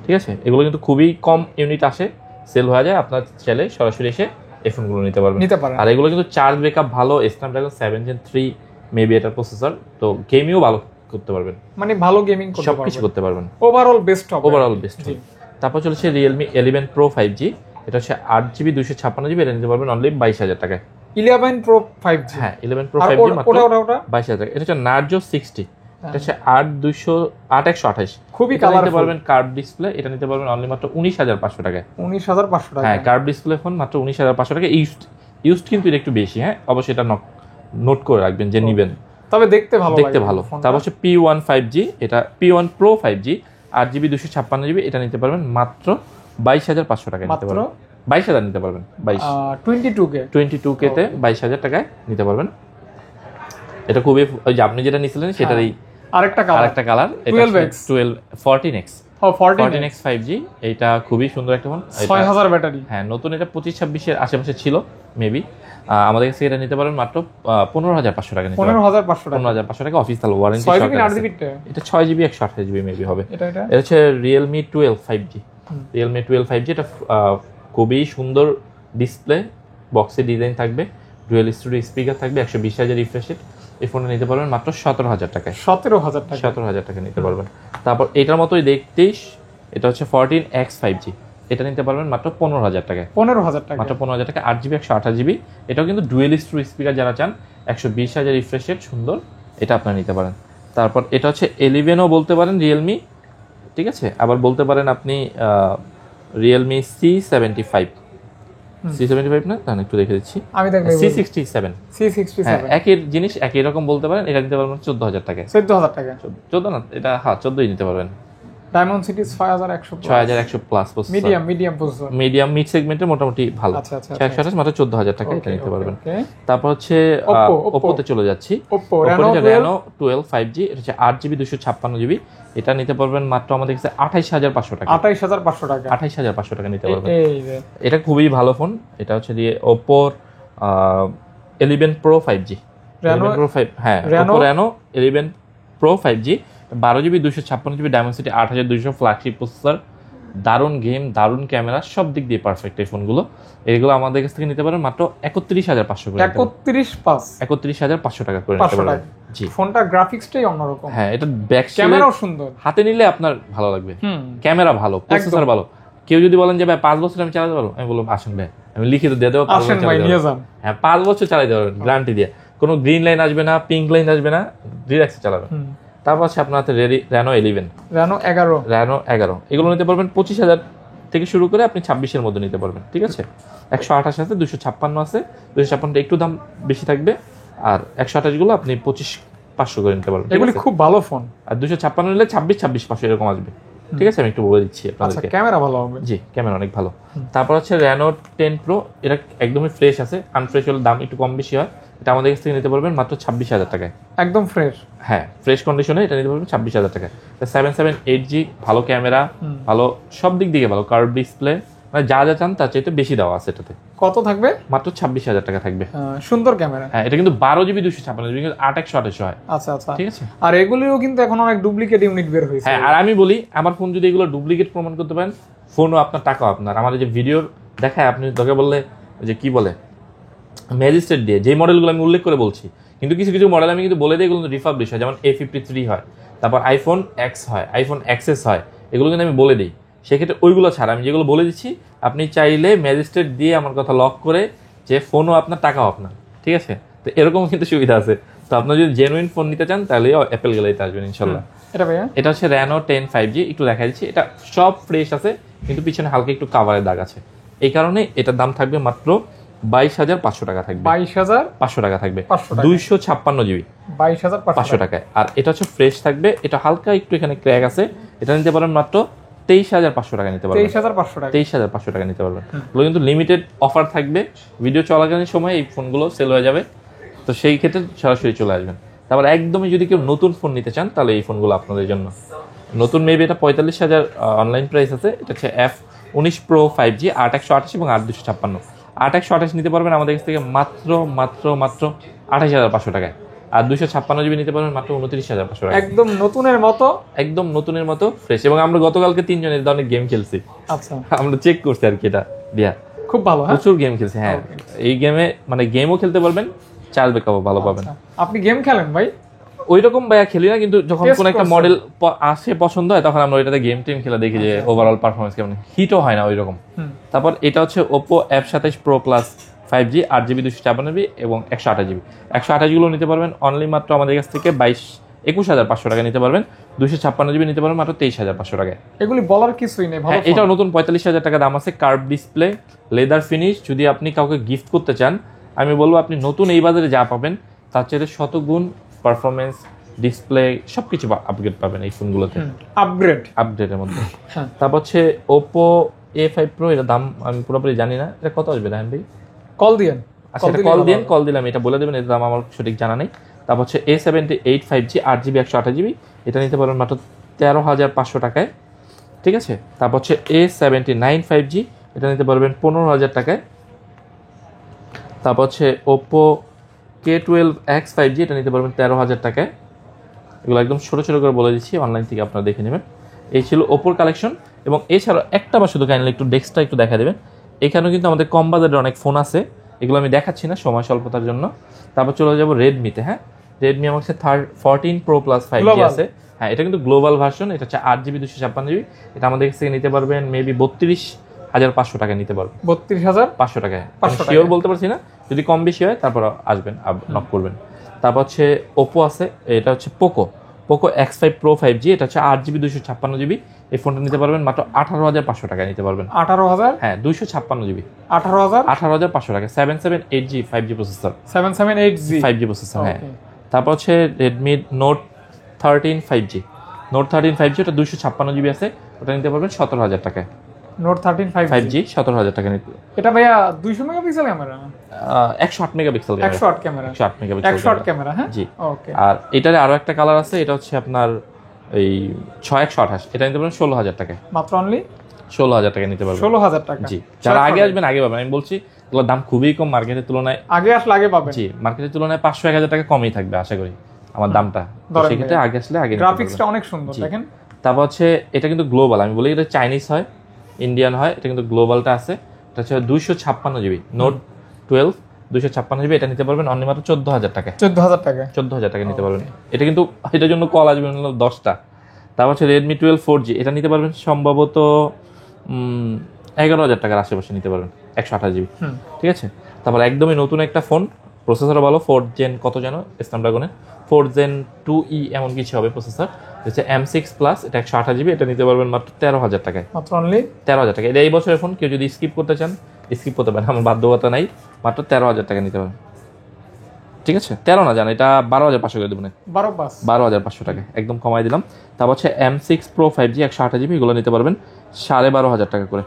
ঠিক আছে, এগুলো কিন্তু খুবই কম ইউনিট আসে, সেল হয়ে যায়। আপনার চাইলে সরাসরি এসে এই ফোনগুলো নিতে পারবেন। আর এগুলো কিন্তু চার্জ ব্যাকআপ ভালো, স্ন্যাপড্রাগন 7 Gen 3 মেবি এটার প্রসেসর, তো গেমিংও ভালো করতে পারবেন, মানে ভালো গেমিং সবকিছু করতে পারবেন, ওভারঅল বেস্ট হবে। তারপর চলেছে Realme 11 Pro 5G, এটা হচ্ছে 8GB 256GB, এটা নিতে পারবেন অনলি 22,000 টাকায়। 11 Pro 5G, হ্যাঁ 11 Pro 5G মাত্র 22,000 টাকা। এটা হচ্ছে Narzo 60, এটা হচ্ছে 8/128, খুবই কালার নিতে পারবেন। কার্ভ ডিসপ্লে, এটা নিতে পারবেন অনলি মাত্র 19,500 টাকায়। 19,500 টাকা, হ্যাঁ, কার্ভ ডিসপ্লে ফোন মাত্র 19,500 টাকা। ইউজড কিন্তু এটা একটু বেশি, হ্যাঁ অবশ্যই এটা নোট করে রাখবেন যে নিবেন, তবে দেখতে ভালো। তারপর হচ্ছে P1 5G, এটা P1 Pro 5G 8GB 256GB, এটা নিতে পারবেন মাত্র 22,500 টাকায় নিতে পারবেন। 22,000 নিতে পারবেন, 22K তে 22,000 টাকায় নিতে পারবেন। এটা খুবই, ওই যে আপনি যেটা নিছিলেন সেটারই আরেকটা কালার, এটা 14X 5G, এটা খুবই সুন্দর একটা ফোন। 6000 ব্যাটারি। হ্যাঁ, নতুন, এটা 25-26 এর আশেপাশে ছিল মেবি। আমাদের কাছে এটা নিতে পারেন মাত্র 15,500 টাকা নিতে পারেন। 15,500 টাকা। 15,500 টাকা অফিসিয়াল ওয়ারেন্টি 6 জিবি সহকারে 8 আছে। জিবি এটা 6 জিবি 128 জিবি মেবি হবে। এটা এটা হচ্ছে Realme 12 5G। Realme 12 5G এটা খুবই সুন্দর ডিসপ্লে, বক্সে ডিজাইন থাকবে, ডুয়েল স্টুডিও স্পিকার থাকবে, 120,000 রিফ্রেশ রেট। এই ফোনটা নিতে পারবেন মাত্র 17,000 টাকায়। 17,000 টাকা। 17,000 টাকা নিতে পারবেন। তারপর এটার মতোই দেখতেই এটা হচ্ছে 14X 5G, এটা নিতে পারবেন মাত্র 15,000 টাকায়। 15,000 টাকা মাত্র 15,000 টাকা, 8 জিবি 128 জিবি। এটাও কিন্তু ডুয়েল স্টুডিও স্পিকার যারা চান, 120,000 রিফ্রেশ রেট, সুন্দর, এটা আপনারা নিতে পারেন। তারপর এটা হচ্ছে 11ও বলতে পারেন রিয়েলমি, ঠিক আছে। আবার বলতে পারেন আপনি রিয়েলমি C75 না, তাহলে একটু দেখে দিচ্ছি, আমি দেখব C67। C67 একই জিনিস একই রকম বলতে পারেন, এটা নিতে পারবেন 14,000 টাকায়। 14,000 টাকা। 14 না, এটা হ্যাঁ 14ই নিতে পারবেন। Diamond city 6100 6100 plus medium processor, medium mid সেগমেন্টের মোটামুটি ভালো। আচ্ছা আচ্ছা 128 মাত্র 14,000 টাকা এটা নিতে পারবেন। তারপর হচ্ছে Oppo Oppo তে চলে যাচ্ছি। Oppo Reno 12 5G, এটা হচ্ছে 8 জিবি 256 জিবি। এটা নিতে পারবেন মাত্র আমাদের কাছে 28,500 টাকা। 28,500 টাকা। 28,500 টাকা নিতে পারবেন। এই যে এটা খুবই ভালো ফোন। এটা হচ্ছে দিয়ে Oppo 11 Pro 5G। Reno Pro 5, হ্যাঁ Oppo Reno 11 Pro 5G, 12 GB 256 GB, Dimensity 8200, flagship processor, দারুণ গেম, দারুণ ক্যামেরা, সব দিক দিয়ে পারফেক্ট এই ফোনগুলো। এগুলো আমাদের কাছ থেকে নিতে পারেন মাত্র 31,500 করে। 31,500 টাকা করে নিতে পারবেন। জি, ফোনটা গ্রাফিক্সটাই অন্যরকম। হ্যাঁ, এটা ব্যাক ক্যামেরাও সুন্দর, হাতে নিলে আপনার ভালো লাগবে। ক্যামেরা ভালো, প্রসেসর ভালো। কেউ যদি বলেন যে ভাই 5 বছর আমি চালাতে পারবো, আমি বলবো আসেন ভাই, আমি লিখিত দিয়ে দেবো, 5 বছর চালাতে পারবো। হ্যাঁ, 5 বছর চালাতে পারবেন গ্যারান্টি দিয়ে, কোনো গ্রিন লাইন আসবে না, পিঙ্ক লাইন আসবে না, রিল্যাক্সে চালাবেন। তারপর আছে আপনার হাতে Reno 11, Reno 11, এগুলো নিতে পারবেন 25,000 থেকে শুরু করে আপনি 26-এর মধ্যে নিতে পারবেন, ঠিক আছে। 128 আছে, 256 আছে, 256টা একটু দাম বেশি থাকবে, আর 128 গুলো আপনি 25,500 করে নিতে পারবেন। এগুলি খুব ভালো ফোন। আর 256 নিলে 26,500 এরকম আসবে, ঠিক আছে। আমি একটু বলে দিচ্ছি আপনাদেরকে। ক্যামেরা ভালো হবে। জি, ক্যামেরা অনেক ভালো। তারপর হচ্ছে Reno 10 Pro, এটা একদমই ফ্রেশ আছে, আনফ্রেশ হলে দাম একটু কম বেশি হয়। এটা আমাদের কাছ থেকে নিতে পারবেন মাত্র 26,000 টাকায়, একদম ফ্রেশ। হ্যাঁ, ফ্রেশ কন্ডিশনে এটা নিতে পারবেন 26,000 টাকায়। 778G, ভালো ক্যামেরা, ভালো সব দিক দিয়ে ভালো, কার্ভ ডিসপ্লে, মানে যা যা চান তার চাইতে বেশি দেওয়া আছে এটাতে। কত থাকবে? মাত্র 26,000 টাকা থাকবে। সুন্দর ক্যামেরা। হ্যাঁ, এটা কিন্তু 12 জিবি 256 জিবি, কিন্তু 8/128 হয়। আচ্ছা আচ্ছা, ঠিক আছে। আর এগুলিও কিন্তু এখন অনেক ডুপ্লিকেট ইউনিট বের হয়েছে। হ্যাঁ, আর আমি বলি, আমার ফোন যদি এগুলো ডুপ্লিকেট প্রমাণ করতে পারেন, ফোনও আপনার, টাকাও আপনার। আমাদের যে ভিডিওর দেখায়, আপনি তোকে বললে যে কি বলে ম্যাজিস্ট্রেট দিয়ে যে মডেলগুলো আমি উল্লেখ করে বলছি, কিন্তু কিছু কিছু মডেল আমি কিন্তু বলে দিই এগুলো রিফাবলিশ হয়, যেমন A53 হয়, তারপর iPhone X হয়, iPhone XS হয়, এগুলো কিন্তু আমি বলে দিই। সেক্ষেত্রে ওইগুলো ছাড়া আমি যেগুলো বলে দিচ্ছি, আপনি চাইলে ম্যাজিস্ট্রেট দিয়ে আমার কথা লক করে যে ফোনও আপনার, টাকাও আপনার, ঠিক আছে। তো এরকম কিন্তু সুবিধা আছে। তো আপনার যদি জেনুইন ফোন নিতে চান, তাহলে অ্যাপেল গ্যালারিতে আসবেন ইনশাল্লাহ। এটা হচ্ছে Reno 10 5G, একটু দেখা দিচ্ছি। এটা সব ফ্রেশ আছে, কিন্তু পিছনে হালকা একটু কাভারের দাগ আছে, এই কারণে এটার দাম থাকবে মাত্র 22,500 টাকা থাকবে। 22,500 টাকা থাকবে, 256 জিবি, 22,500 টাকায়। আর এটা হচ্ছে ফ্রেশ থাকবে, এটা হালকা একটু এখানে ক্র্যাক আছে, এটা নিতে পারেন মাত্র 23,500 টাকা নিতে পারবেন। 23,500 টাকা নিতে পারবেন। এগুলো কিন্তু লিমিটেড অফার থাকবে, ভিডিও চলাকালীন সময় এই ফোনগুলো সেল হয়ে যাবে, তো সেই ক্ষেত্রে সরাসরি চলে আসবেন। তারপর একদমই যদি কেউ নতুন ফোন নিতে চান, তাহলে এই ফোনগুলো আপনাদের জন্য নতুন। মেবি এটা 45,000 অনলাইন প্রাইস আছে। এটা হচ্ছে F19 Pro 5G, 8/128 এবং 8/256। 8/128 নিতে পারবেন আমাদের কাছ থেকে মাত্র 28,500 টাকায়, আর 256 জিবি নিতে পারবেন মাত্র 29,500 টাকা। একদম নতুনের মতো, একদম নতুনের মতো ফ্রেশ। এবং আমরা গতকালকে 3 জন এর ধরনের গেম খেলছি। আচ্ছা, আমরা চেক করছি আর কি, এটা দিয়া খুব ভালো, প্রচুর গেম খেলছি। হ্যাঁ, এই গেমে মানে গেমও খেলতে পারবেন, চার্জ ব্যাকআপও ভালো পাবেন। আপনি গেম খেলেন ভাই? ওই রকম ভাইয়া খেলি না, কিন্তু যখন কোন একটা মডেল আসে পছন্দ হয়, তখন আমরা ওইটাতে গেম টেম খেলে দেখি যে ওভারঅল পারফরমেন্স কেমন, হিটও হয় না ওই রকম। তারপর এটা হচ্ছে Oppo F27 Pro Plus 5G, 8 GB 256 GB এবং 128 জিবি। 128 গুলো নিতে পারবেন অনলি মাত্র আমাদের কাছ থেকে 21,500 টাকা নিতে পারবেন। 256 জিবি নিতে পারবেন মাত্র 23,500 টাকায়। এগুলি বলার কিছুই নেই, ভালো। এটাও নতুন 45,000 টাকা দাম আছে, কার্ভ ডিসপ্লে, লেদার ফিনিশ। যদি আপনি কাউকে গিফট করতে চান, আমি বলবো আপনি নতুন এই বাজারে যা পাবেন তার চেয়ে শতগুণ পারফরমেন্স, ডিসপ্লে সবকিছু আপগ্রেড পাবেন এই ফোনগুলোতে, আপগ্রেডের মধ্যে। তারপর হচ্ছে Oppo A5 Pro, এর দাম আমি পুরোপুরি জানি না, এটা কত আসবে রায়হান ভাই? কল দিয়েন, আচ্ছা কল দিলাম, এটা বলে দেবেন, এর দাম আমার সঠিক জানা নেই। তারপর হচ্ছে A78 5G, 8 জিবি 128 জিবি, এটা নিতে পারবেন মাত্র 13,500 টাকায়, ঠিক আছে। তারপর হচ্ছে A79 5G, এটা নিতে পারবেন 15,000 টাকায়। তারপর হচ্ছে ওপো K12X 5G, এটা নিতে পারবেন 13,000 টাকায়। এগুলো একদম ছোটো ছোটো করে বলে দিচ্ছি, অনলাইন থেকে আপনারা দেখে নেবেন। এই ছিল ওপোর কালেকশন। এবং এছাড়াও একটা বা শুধু কাইন্ডলি একটু ডেস্কটা একটু দেখা দেবেন। এখানেও কিন্তু আমাদের কম বাজারের অনেক ফোন আছে, এগুলো আমি দেখাচ্ছি না সময় স্বল্পতার জন্য। তারপর চলে যাবো রেডমিতে। হ্যাঁ, রেডমি আমার কাছে 14 Pro Plus 5G আছে। হ্যাঁ, এটা কিন্তু গ্লোবাল ভার্সন, এটা হচ্ছে 8GB 256GB। এটা আমাদের কাছ থেকে নিতে পারবেন মেবি 32,500 টাকায় নিতে পারবেন। 32,500 টাকায়, শিওর বলতে পারছি না, যদি কম বেশি হয় তারপর আসবেন, নক করবেন। তারপর হচ্ছে ওপো আছে, এটা হচ্ছে পোকো X5 Pro 5G, এটা হচ্ছে 8GB 256GB। এই ফোনটা নিতে পারবেন মাত্র 18,500 টাকায় নিতে পারবেন। 18,000? হ্যাঁ, 256GB। 18,500 টাকা। 778G 5G processor. 778G 5G processor. হ্যাঁ। তারপর হচ্ছে Redmi note 13 5G। Note 13 5G, ওটা 256GB আছে, ওটা নিতে পারবেন 17,000 টাকায়। নোট 13 5G 17,000 টাকা নিতে। এটা ভাইয়া 200 megapixel camera? 108 megapixel camera. 108 camera. 108 megapixel 108 camera. হ্যাঁ, জি। ওকে। আর এটারে আরো একটা কালার আছে, এটা হচ্ছে আপনার এই 6128, এটা নিতে পারবেন 16,000 টাকায়। মাত্র অনলি 16,000 টাকা নিতে পারবেন। 16,000 টাকা। জি, যারা আগে আসবেন আগে পাবেন। আমি বলছি এগুলোর দাম খুবই কম মার্কেটের তুলনায়। আগে আসলে আগে পাবেন। জি, মার্কেটের তুলনায় 500-1000 টাকা কমই থাকবে আশা করি আমার দামটা। সেক্ষেত্রে আগে আসলে আগে। গ্রাফিক্সটা অনেক সুন্দর দেখেন। তারপর হচ্ছে এটা কিন্তু গ্লোবাল, আমি বলি এটা চাইনিজ হয়, ইন্ডিয়ান হয়, এটা কিন্তু গ্লোবালটা আছে। এটা হচ্ছে 256GB নোট 12 256GB, এটা নিতে পারবেন অনলি মাত্র 14,000 টাকায়। 14,000 টাকা? 14,000 টাকা নিতে পারবেন। এটা কিন্তু এটার জন্য কল আসবে 10টা। তারপর হচ্ছে রেডমি 12 4G, এটা নিতে পারবেন সম্ভবত 11,000 টাকার আশেপাশে নিতে পারবেন, 128GB। ঠিক আছে। তারপর একদমই নতুন একটা ফোন, প্রসেসর ভালো, 4 Gen কত যেন স্ন্যাপড্রাগনের 4 Gen 2E এমন কিছু হবে প্রসেসর, হচ্ছে M6 Plus, এটা 128GB, এটা নিতে পারবেন মাত্র 13,000 টাকায়। মাত্র অনলি 13,000 টাকা। এটা এই বছরের ফোন, কেউ যদি স্কিপ করতে চান স্কিপ করতে পারেন, আমার বাধ্যকতা নাই, মাত্র 13,000 টাকা নিতে পারেন। ঠিক আছে, 13 না জান, এটা 12,500 করে দেবেন। 12,500 টাকা একদম কমাই দিলাম। তারপর হচ্ছে M6 Pro 5G 128GB, এগুলো নিতে পারবেন 12,500 টাকা করে।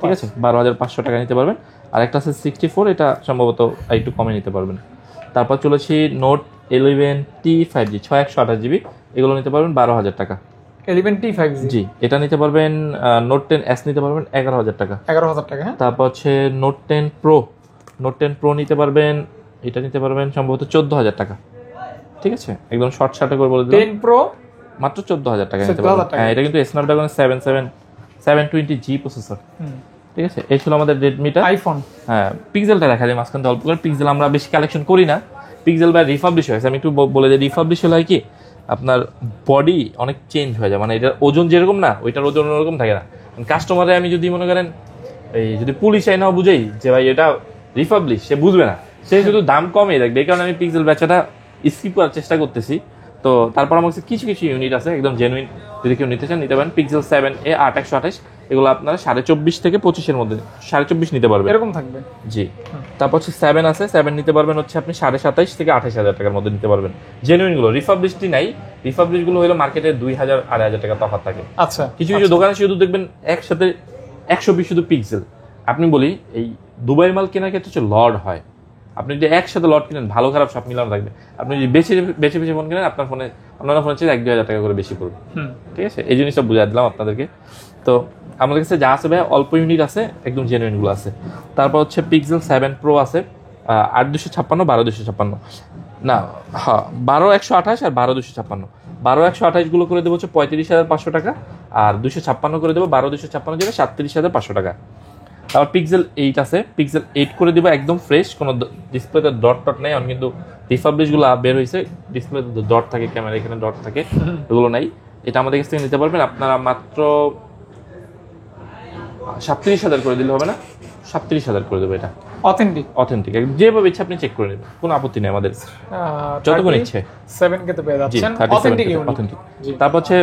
ঠিক আছে, 12,500 টাকা নিতে পারবেন। আর একটা আছে 64, এটা সম্ভবত একটু কমে নিতে পারবেন। তারপর চলেছি নোট 11T 5G 128GB, এগুলো নিতে পারবেন 12,000 টাকা। 11T 5G, জি, এটা নিতে পারবেন। নোট 10S নিতে পারবেন 11,000 টাকা। 11,000 টাকা। তারপর হচ্ছে নোট 10 Pro নিতে পারবেন, এটা নিতে পারবেন সম্ভবত 14,000 টাকা। ঠিক আছে, একদম শর্ট করে বলে দিলাম। 10 Pro মাত্র 14,000 টাকা নিতে পারবেন। হ্যাঁ, এটা কিন্তু স্ন্যাপড্রাগন 720G প্রসেসর। ঠিক আছে, এই ছিল আমাদের রেডমিটা। আইফোন। হ্যাঁ, পিক্সেলটা দেখা যায় মাঝখানে অল্প করে। পিক্সেল আমরা বেশি কালেকশন করি না, পিক্সেল বা রিফাবলিশ হয়েছে। আমি একটু বলে দিই, রিফাবলিশ হলে হয় কি, আপনার বডি অনেক চেঞ্জ হয়ে যায়, মানে এটার ওজন যেরকম না, ওইটার ওজন ওরকম থাকে না। কাস্টমারে আমি যদি মনে করেন এই যদি পুলিশ আইনাও বুঝেই যে ভাই এটা রিফাবলিশ, সে বুঝবে না, সে শুধু দাম কমে দেখবে। এই কারণে আমি পিক্সেল বেচাটা স্কিপ করার চেষ্টা করতেছি। তো তারপর আমার কাছে কিছু ইউনিট আছে একদম জেনুইন, যদি কেউ নিতে চান নিতে পারেন। পিক্সেল 7a 8/128, এগুলো আপনারা 24.5 থেকে 25-এর মধ্যে, 24.5 নিতে পারবেন, এরকম থাকবে। জি। তারপর হচ্ছে 7 আছে, 7 নিতে পারবেন হচ্ছে আপনি 27.5 থেকে 28,000 টাকার মধ্যে নিতে পারবেন। জেনুইন গুলো, রিফাবলিশটি নাই। রিফাবলিশ গুলো হলো মার্কেটে 2,000 2,500 টাকা তফাৎ থাকে। আচ্ছা, কিছু দোকানে শুধু দেখবেন একসাথে 120 শুধু পিক্সেল। আপনি বলি এই দুবাই মাল কেনার ক্ষেত্রে হচ্ছে লর্ড হয়। আপনি যদি একসাথে লট কিনেন, ভালো খারাপ সব মিলানো থাকবে। আপনি যদি বেছে ফোন কিনেন, আপনার ফোনে অন্যান্য ফোনের চেয়ে 1-2 হাজার টাকা করে বেশি পড়বে। ঠিক আছে, এই জিনিসটা বুঝাই দিলাম আপনাদেরকে। তো আমাদের কাছে যা আছে ভাই অল্প ইউনিট আছে, একদম জেনুইন গুলো আছে। তারপর হচ্ছে পিক্সেল 7 Pro আছে 8/256, 12/256 না, হ্যাঁ 12/128 আর 12/256। 12/128 গুলো করে দেবো হচ্ছে 35,500 টাকা, আর 256 করে দেবো 12/256 যেটা 37,500 টাকা। তারপর পিক্সেল 8 আছে, পিক্সেল 8 করে দিব একদম ফ্রেশ, কোনো ডিসপ্লেতে ডট নেই। এখন কিন্তু রিফাবলিশ গুলো বের হয়েছে, ডিসপ্লেতে ডট থাকে, ক্যামেরা এখানে ডট থাকে, এগুলো নাই। এটা আমাদের কাছ থেকে নিতে পারবেন আপনারা মাত্র 37,000 করে দিলে হবে না, 37,000 করে দেবো। এটা অথেন্টিক যেভাবে ইচ্ছা আপনি চেক করে নেবেন, কোনো আপত্তি নেই আমাদের, যতক্ষণ ইচ্ছে। 7 কে তো পেয়ে যাচ্ছেন অথেন্টিক। তারপর হচ্ছে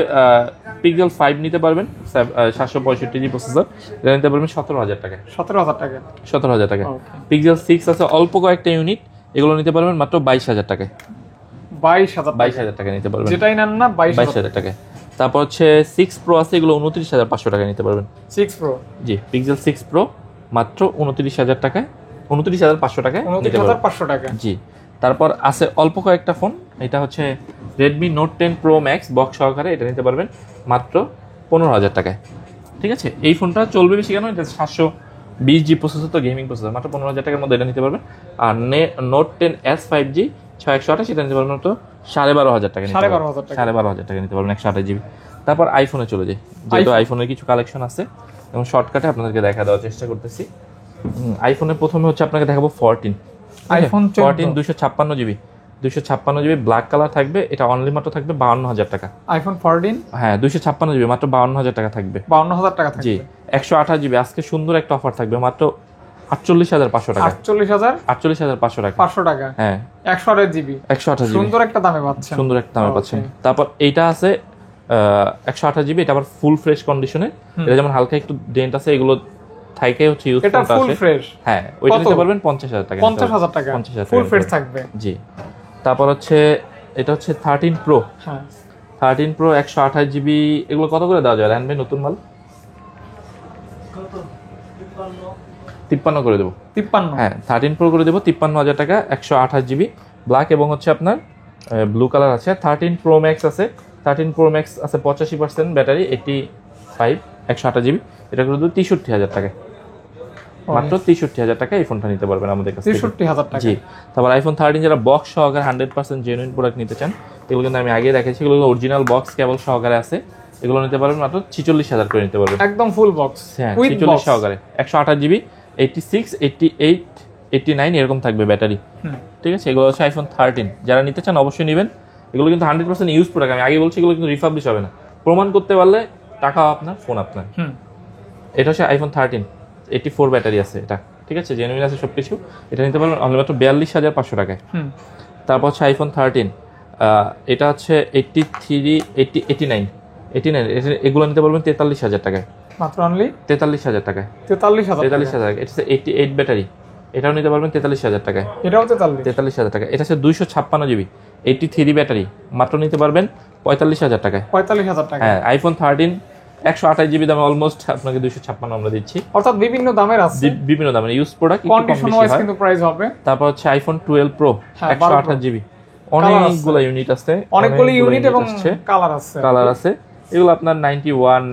পিক্সেল 5 নিতে পারবেন 765GB প্রসেসর, এটা নিতে পারবেন 17,000 টাকা। 17,000 টাকা। পিক্সেল 6 আছে অল্প কয়েকটা ইউনিট, এগুলো নিতে পারবেন মাত্র 22,000 টাকায়। 22,000 টাকা নিতে পারবেন, যেটাই নেন না 22,000 টাকায়। তারপর হচ্ছে 6 Pro আছে, এগুলো 29,500 টাকা নিতে পারবেন। 6 Pro, জি, পিক্সেল 6 Pro মাত্র 29,000 টাকায়, 29,500 টাকায়, 29,500 টাকা। জি। তারপর আছে অল্প কয়েকটা ফোন, এটা হচ্ছে Redmi Note 10 Pro Max box সহকারে, এটা নিতে পারবেন মাত্র 15,000 টাকায়। ঠিক আছে, এই ফোনটা চলবে বেশি কেন, এটা 20G প্রসেসর, তো গেমিং প্রসেসর, মাত্র 15,000 টাকার মধ্যে এটা নিতে পারবেন। আর নোট 10s 5G 6128 এটা নিতে পারবেন মাত্র 12,500 টাকা, 12,500 টাকা নিতে পারবেন 128GB। তারপর আইফোনে চলে যাই, যেহেতু আইফোনের কিছু কালেকশন আছে এবং শর্টকাটে আপনাদেরকে দেখা দেওয়ার চেষ্টা করতেছি। আইফোনে প্রথমে হচ্ছে আপনাকে দেখাবো 14, iPhone 14 256GB, 256GB black colour থাকবে, এটা অনলি মাত্র থাকবে 52,000 টাকা। আইফোন 14 হ্যাঁ 256GB মাত্র 52,000 টাকা থাকবে, 52,000 টাকা থাকবে। জি 128GB আজকে সুন্দর একটা অফার থাকবে মাত্র 48,500 টাকা, 48,500 টাকা, 500 টাকা, হ্যাঁ 128GB, 128GB সুন্দর একটা দামে পাচ্ছেন, সুন্দর একটা দামে পাচ্ছেন। তারপর এইটা আছে 128GB, এটা আবার ফুল ফ্রেশ কন্ডিশনে, এটা যেমন হালকা একটু ডেন্ট আছে এগুলো থাকে হচ্ছে ইউজ এটা ফুল ফ্রেশ, হ্যাঁ ওইটা নিতে পারবেন 50,000 টাকা, 50,000 টাকা 50,000 ফুল ফ্রেশ থাকবে, জি। তারপর হচ্ছে এটা হচ্ছে 13 Pro, হ্যাঁ 13 Pro 128GB, এগুলো কত করে দেওয়া যায় রান ভাই নতুন মাল? 53 করে দেবো, 53, হ্যাঁ 13 Pro করে দেবো 53,000 টাকা, 128GB ব্ল্যাক এবং হচ্ছে আপনার ব্লু কালার আছে। 13 Pro Max আছে, 13 Pro Max আছে 85% ব্যাটারি, 85 128GB, এটা করে দেবো 63,000 টাকায়, মাত্র 63,000 টাকা এই ফোনটা নিতে পারবেন আমাদের কাছে, 63,000 টাকা, জি। তারপর আইফোন 13 যারা বক্স সহকারে 100% জেনুইন প্রোডাক্ট নিতে চান, এগুলো কিন্তু আমি আগে দেখাচ্ছি, এগুলো অরিজিনাল বক্স কেবল সহকারে আছে, এগুলো নিতে পারবেন মাত্র 46,000 করে নিতে পারবেন, একদম ফুল বক্স, হ্যাঁ উইথ 46 সহকারে, 128GB 86 88 89 এরকম থাকবে ব্যাটারি, ঠিক আছে। এগুলো হচ্ছে আইফোন 13, যারা নিতে চান অবশ্যই নেবেন। এগুলো কিন্তু 100% ইউজ প্রোডাক্ট, আমি আগে বলছি এগুলো কিন্তু রিফাবলিশ হবে না, প্রমাণ করতে পারলে টাকা আপনার, ফোন আপনার। এটা হচ্ছে আইফোন 13 84 ব্যাটারি আছে এটা, ঠিক আছে, জেনুইন আছে সব কিছু, এটা নিতে পারবেন অনলি মাত্র 42,500 টাকায়। তারপর হচ্ছে আইফোন 13, এটা হচ্ছে 83 80 89 এগুলো নিতে পারবেন 43,000 টাকায়, মাত্র অনলি 43,000 টাকায়, 43,000 টাকা। এটা হচ্ছে 88 ব্যাটারি, এটাও নিতে পারবেন 43,000 টাকায়, এটাও 43,000 টাকা। এটা হচ্ছে 256GB 83 ব্যাটারি, মাত্র নিতে পারবেন 45,000 টাকায়, 45,000 টাকা, হ্যাঁ। আইফোন 13 128GB দামে অলমোস্ট আপনাকে 256 আমরা দিচ্ছি, অর্থাৎ বিভিন্ন দামের আছে, বিভিন্ন দামের ইউজ প্রোডাক্ট, কন্ডিশন ওয়াইজ কিন্তু প্রাইস হবে। তারপর হচ্ছে আইফোন 12 Pro 128GB, অনেকগুলো ইউনিট আছে, অনেকগুলো ইউনিট এবং কালার আছে, এগুলো আপনার 91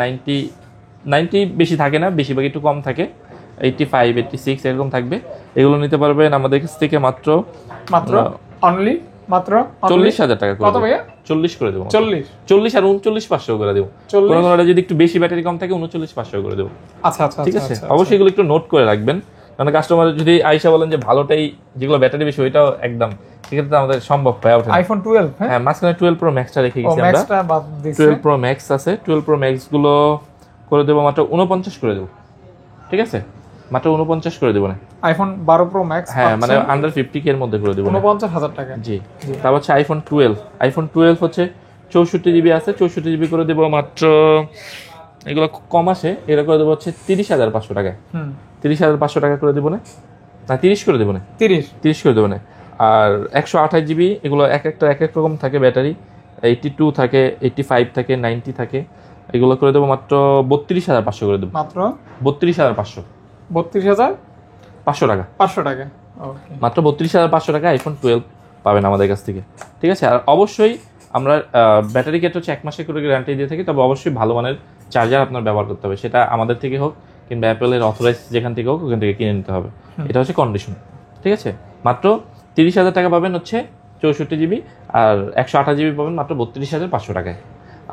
90 বেশি থাকে না, বেশিরভাগ একটু কম থাকে, 85 86 এরকম থাকবে। এগুলো নিতে পারবেন আমাদের কাছ থেকে মাত্র অনলি মাত্র 40,000 টাকা করে, কত ভাইয়া? 40 করে দেবো, 40 আর 39,500 করে দেবো, কোনোটা যদি একটু বেশি ব্যাটারি কম থাকে 39,500 করে দেবো, আচ্ছা আচ্ছা, ঠিক আছে। অবশ্যই এগুলো একটু নোট করে রাখবেন, কারণ কাস্টমার যদি আইসা বলেন যে ভালোটাই, যেগুলো ব্যাটারি বেশি ওইটাও একদম, সেক্ষেত্রে আমাদের সম্ভব হয়ে ওঠে। আইফোন 12, হ্যাঁ মাঝখানে 12 Pro Max টা রেখে গেছি আমরা, 12 Pro Max আছে, 12 Pro Max গুলো করে দেবো মাত্র 49 করে দেবো, ঠিক আছে, মাত্র 49 করে দেবো না। আইফোন 12 Pro Max, হ্যাঁ মানে আন্ডার 50K এর মধ্যে করে দেবো, 49,000 টাকা, জি। তারপর হচ্ছে আইফোন 12 হচ্ছে 64GB আছে, 64GB করে দেবো মাত্র, এগুলো কম আসে, এটা করে দেবো হচ্ছে 30,500 টাকায়, 30,500 টাকা করে দেবো না, 30 করে দেবো না, 30 করে দেবো না। আর 128GB এগুলো এক এক রকম থাকে ব্যাটারি, 82 থাকে, 85 থাকে, 90 থাকে, এগুলো করে দেবো মাত্র 32,500 করে দেবো, মাত্র 32,500 টাকা, 500 টাকা, মাত্র 32,500 টাকা আইফোন 12 পাবেন আমাদের কাছ থেকে, ঠিক আছে। আর অবশ্যই আমরা ব্যাটারি ক্ষেত্রে হচ্ছে 1 মাসের করে গ্যারান্টি দিয়ে থাকি, তবে অবশ্যই ভালো মানের চার্জার আপনার ব্যবহার করতে হবে, সেটা আমাদের থেকে হোক কিংবা অ্যাপেলের অথরাইজ যেখান থেকে হোক ওখান থেকে কিনে নিতে হবে, এটা হচ্ছে কন্ডিশন, ঠিক আছে। মাত্র 30,000 টাকা পাবেন হচ্ছে 64GB, আর 128GB পাবেন মাত্র 32,500 টাকায়।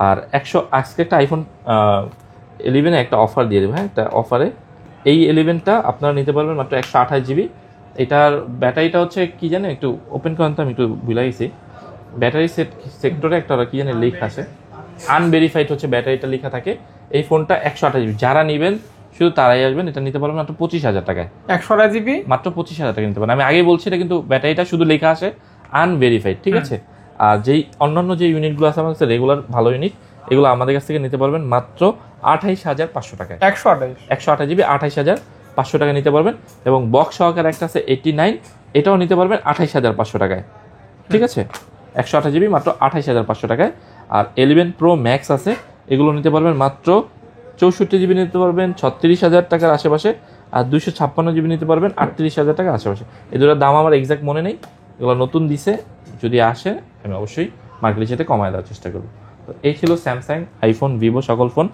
আর আজকে একটা আইফোন 11 একটা অফার দিয়ে দেবো, হ্যাঁ একটা অফারে এই 11টা আপনারা নিতে পারবেন মাত্র 128GB। এটার ব্যাটারিটা হচ্ছে কি জানে, একটু ওপেন করেন তো, আমি একটু ভুলে গেছি, ব্যাটারি সেক্টরে একটা কি জানে লিক আছে, আনভেরিফাইড হচ্ছে ব্যাটারিটা লেখা থাকে। এই ফোনটা 128GB, যারা নেবেন শুধু তারাই আসবেন, এটা নিতে পারবেন মাত্র 25,000 টাকায়, 128GB মাত্র 25,000 টাকা নিতে পারেন। আমি আগেই বলছি এটা কিন্তু ব্যাটারিটা শুধু লেখা আসে আনভেরিফাইড, ঠিক আছে। আর যেই অন্যান্য যে ইউনিটগুলো আছে আমাদের কাছে রেগুলার ভালো ইউনিট, এগুলো আমাদের কাছ থেকে নিতে পারবেন মাত্র 28,500 টাকায়, 128GB 28,500 টাকা নিতে পারবেন। এবং বক্স সহকারে একটা আছে 89, এটাও নিতে পারবেন 28,500 টাকায়, ঠিক আছে। 128GB মাত্র 28,500 টাকায়। আর 11 Pro Max আছে, এগুলো নিতে পারবেন মাত্র 64GB নিতে পারবেন 36,000 টাকার আশেপাশে, আর 256GB নিতে পারবেন 38,000 টাকার আশেপাশে। এই দুটোর দাম আমার এক্সাক্ট মনে নেই, এগুলো নতুন দিছে, যদি আসে আমি অবশ্যই মার্কেটের সাথে কমায় দেওয়ার চেষ্টা করব। তো এই ছিল স্যামসাং, আইফোন, ভিভো সকল ফোন।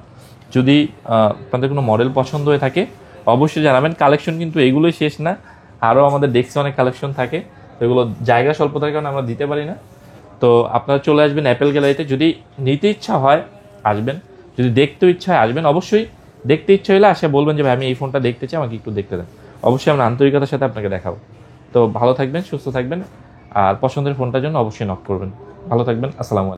যদি আপনাদের কোনো মডেল পছন্দ হয়ে থাকে অবশ্যই জানাবেন। কালেকশন কিন্তু এগুলোই শেষ না, আরও আমাদের ডেস্কে অনেক কালেকশন থাকে, এগুলো জায়গা স্বল্পতার কারণে আমরা দিতে পারি না। তো আপনারা চলে আসবেন অ্যাপেল গ্যালারিতে, যদি নিতে ইচ্ছা হয় আসবেন, যদি দেখতে ইচ্ছা হয় আসবেন। অবশ্যই দেখতে ইচ্ছা হলে আসে বলবেন যে ভাই আমি এই ফোনটা দেখতে চাই, আমাকে একটু দেখতে দেন। অবশ্যই আমরা আন্তরিকতার সাথে আপনাকে দেখাবো। তো ভালো থাকবেন, সুস্থ থাকবেন, আর পছন্দের ফোনটার জন্য অবশ্যই নক করবেন। ভালো থাকবেন, আসসালামু আলাইকুম।